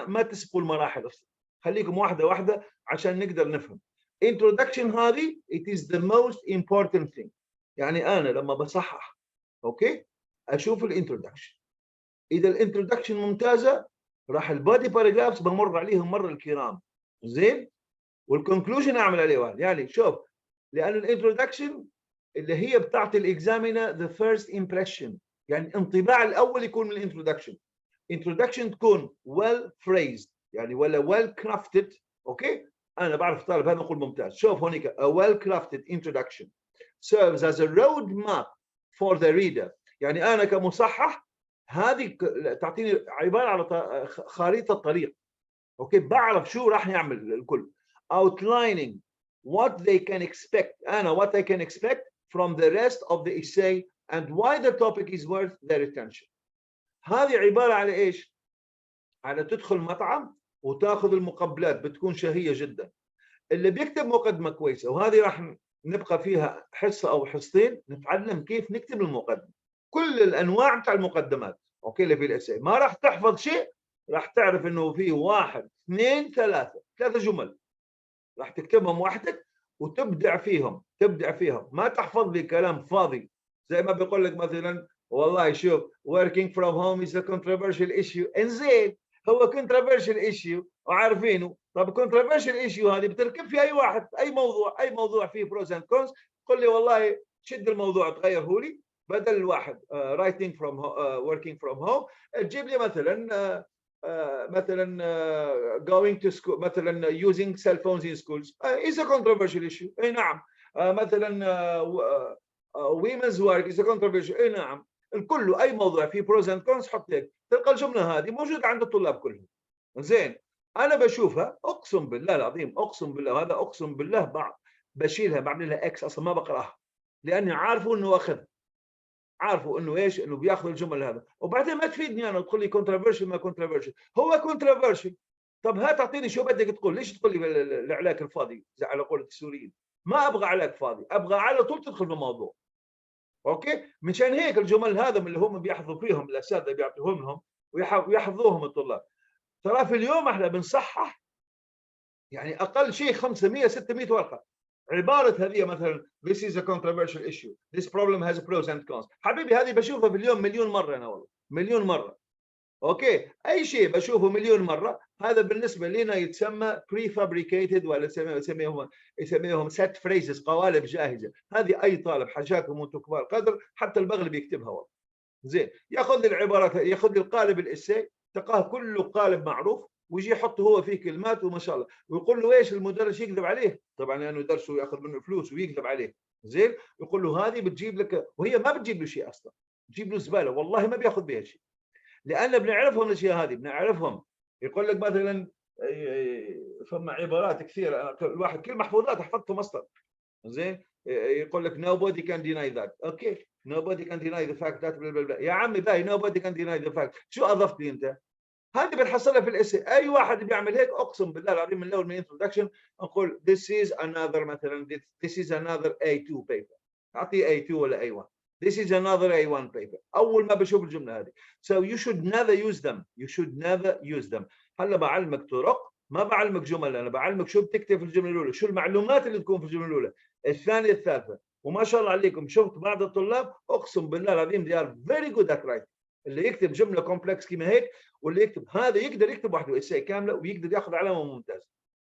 Speaker 1: ما تسبقوا المراحل أصلا. خليكم واحدة عشان نقدر نفهم. introduction هذه it is the most important thing. يعني أنا لما بصحح أوكي أشوف الانترودكشن. إذا الانترودكشن ممتازة راح البادي باراجرافز بمر عليهم مرة الكرام. زين؟ والكونكلوجن أعمل عليه واحد. يعني شوف لأن الانترودكشن اللي هي بتعطي الاكزامينر the first impression يعني الانطباع الأول يكون من الانترودكشن. introduction تكون well phrased يعني ولا well crafted. أوكي؟ أنا بعرف الطالب هذا نقول ممتاز. شوف هونيك a well crafted introduction serves as a road map for the reader. يعني أنا كمصحح هذه تعطيني عبارة على خريطة طريق. أوكي بعرف شو راح يعمل الكل. outlining what they can expect. أنا what I can expect from the rest of the essay and why the topic is worth their attention. هذه عباره على ايش؟ على تدخل مطعم وتاخذ المقبلات، بتكون شهيه جدا. اللي بيكتب مقدمه كويسه، وهذه راح نبقى فيها حصه او حصتين نتعلم كيف نكتب المقدمه، كل الانواع بتاع المقدمات، اوكي، اللي في الاساي. ما راح تحفظ شيء، راح تعرف انه في 1 2 3 جمل راح تكتبهم وحدك وتبدع فيهم، تبدع فيهم. ما تحفظ لي كلام فاضي زي ما بيقول لك مثلا والله شوف working from home is a controversial issue. انزين هو controversial issue وعارفينه. طب controversial issue هذه بتركب في اي واحد، اي موضوع فيه pros and cons. قل لي والله شد الموضوع تغيره لي، بدل الواحد writing from working from home تجيب لي مثلا مثلا going to school، مثلا using cell phones in schools is a controversial issue. اي نعم. مثلا women's work is a controversial. اي نعم. الكل اي موضوع فيه pros and cons حط هيك، تلقى الجمله هذه موجوده عند الطلاب كلهم. زين انا بشوفها اقسم بالله العظيم، اقسم بالله، هذا اقسم بالله بشيلها بعمل لها اكس، اصلا ما بقراها لاني عارفه انه اخذها، عارفوا انه ايش، انه بياخذ الجمل هذا. وبعدين ما تفيدني انا تقول لي كونتروفيرشل ما كونتروفيرشل، هو كونتروفيرشل. طب هات اعطيني شو بدك تقول، ليش تقول لي العلاك الفاضي زي على قولة السوريين؟ ما ابغى علاك فاضي، ابغى على طول تدخل في الموضوع. اوكي، مشان هيك الجمل هذا من اللي هم بيحفظوا فيهم الاساتذه بيعطوهم لهم ويحفظوهم الطلاب. ترى في اليوم احنا بنصحح يعني اقل شيء 500 600 ورقه. عباره هذه مثلا this is a controversial issue, this problem has pros and cons. حبيبي هذه بشوفها في اليوم مليون مره، انا والله مليون مره. اوكي، اي شيء بشوفه مليون مره هذا بالنسبه لنا يتسمى prefabricated، ولا يسميهم set phrases، قوالب جاهزه. هذه اي طالب حشاكم وانتم كبار قدر حتى البغل بيكتبها والله. زين، ياخذ العبارات، ياخذ القالب الاساي، تلقاه كله قالب معروف، ويجي يحط هو فيه كلمات وما شاء الله، ويقول له ايش المدرس يكذب عليه، طبعا لانه درسه ياخذ منه فلوس ويكذب عليه. زين، يقول له هذه بتجيب لك، وهي ما بتجيب له شيء اصلا، بتجيب له زباله، والله ما بياخذ بها شيء، لان بنعرفهم الاشياء هذه، بنعرفهم. يقول لك مثلا فما عبارات كثيره، الواحد كل محفوظات حفظتهم اصلا. زين، يقول لك nobody can deny that. اوكي، nobody can deny the fact that blah blah blah. يا عمي باي nobody can deny the fact، شو اضفت لي انت؟ هذه بنحصلها في الاسي. اي واحد بيعمل هيك اقسم بالله العظيم من اول من introduction نقول this is another مثلا this is another A2 paper، اعطيه A2 ولا A1. this is another A1 paper اول ما بشوف الجمله هذه. so you should never use them, you should never use them. هلا بعلمك طرق، ما بعلمك جمل، انا بعلمك شو بتكتب في الجمله الاولى، شو المعلومات اللي تكون في الجمله الاولى، الثانيه، الثالثه. وما شاء الله عليكم شفت بعض الطلاب اقسم بالله العظيم they are very good at writing. اللي يكتب جمله كومبلكس كما هيك، واللي يكتب هذا يقدر يكتب وحده اساي كامله ويقدر ياخذ علامه ممتازه.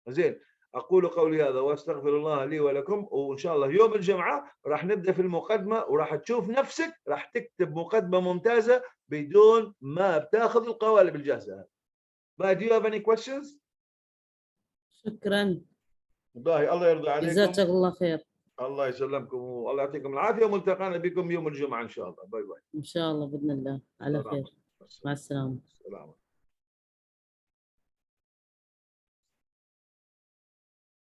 Speaker 1: زين، اقول قولي هذا واستغفر الله لي ولكم. وان شاء الله يوم الجمعه راح نبدا في المقدمه، وراح تشوف نفسك راح تكتب مقدمه ممتازه بدون ما بتاخذ القوالب الجاهزه. Do you have any questions؟
Speaker 4: شكرا،
Speaker 1: باهي، الله يرضى عليكم.
Speaker 4: جزاك الله خير.
Speaker 1: الله يسلمكم والله يعطيكم العافيه، وملتقانا بكم يوم الجمعه ان شاء الله. باي باي.
Speaker 4: ان شاء الله باذن الله على خير. مع السلامه.
Speaker 1: السلام.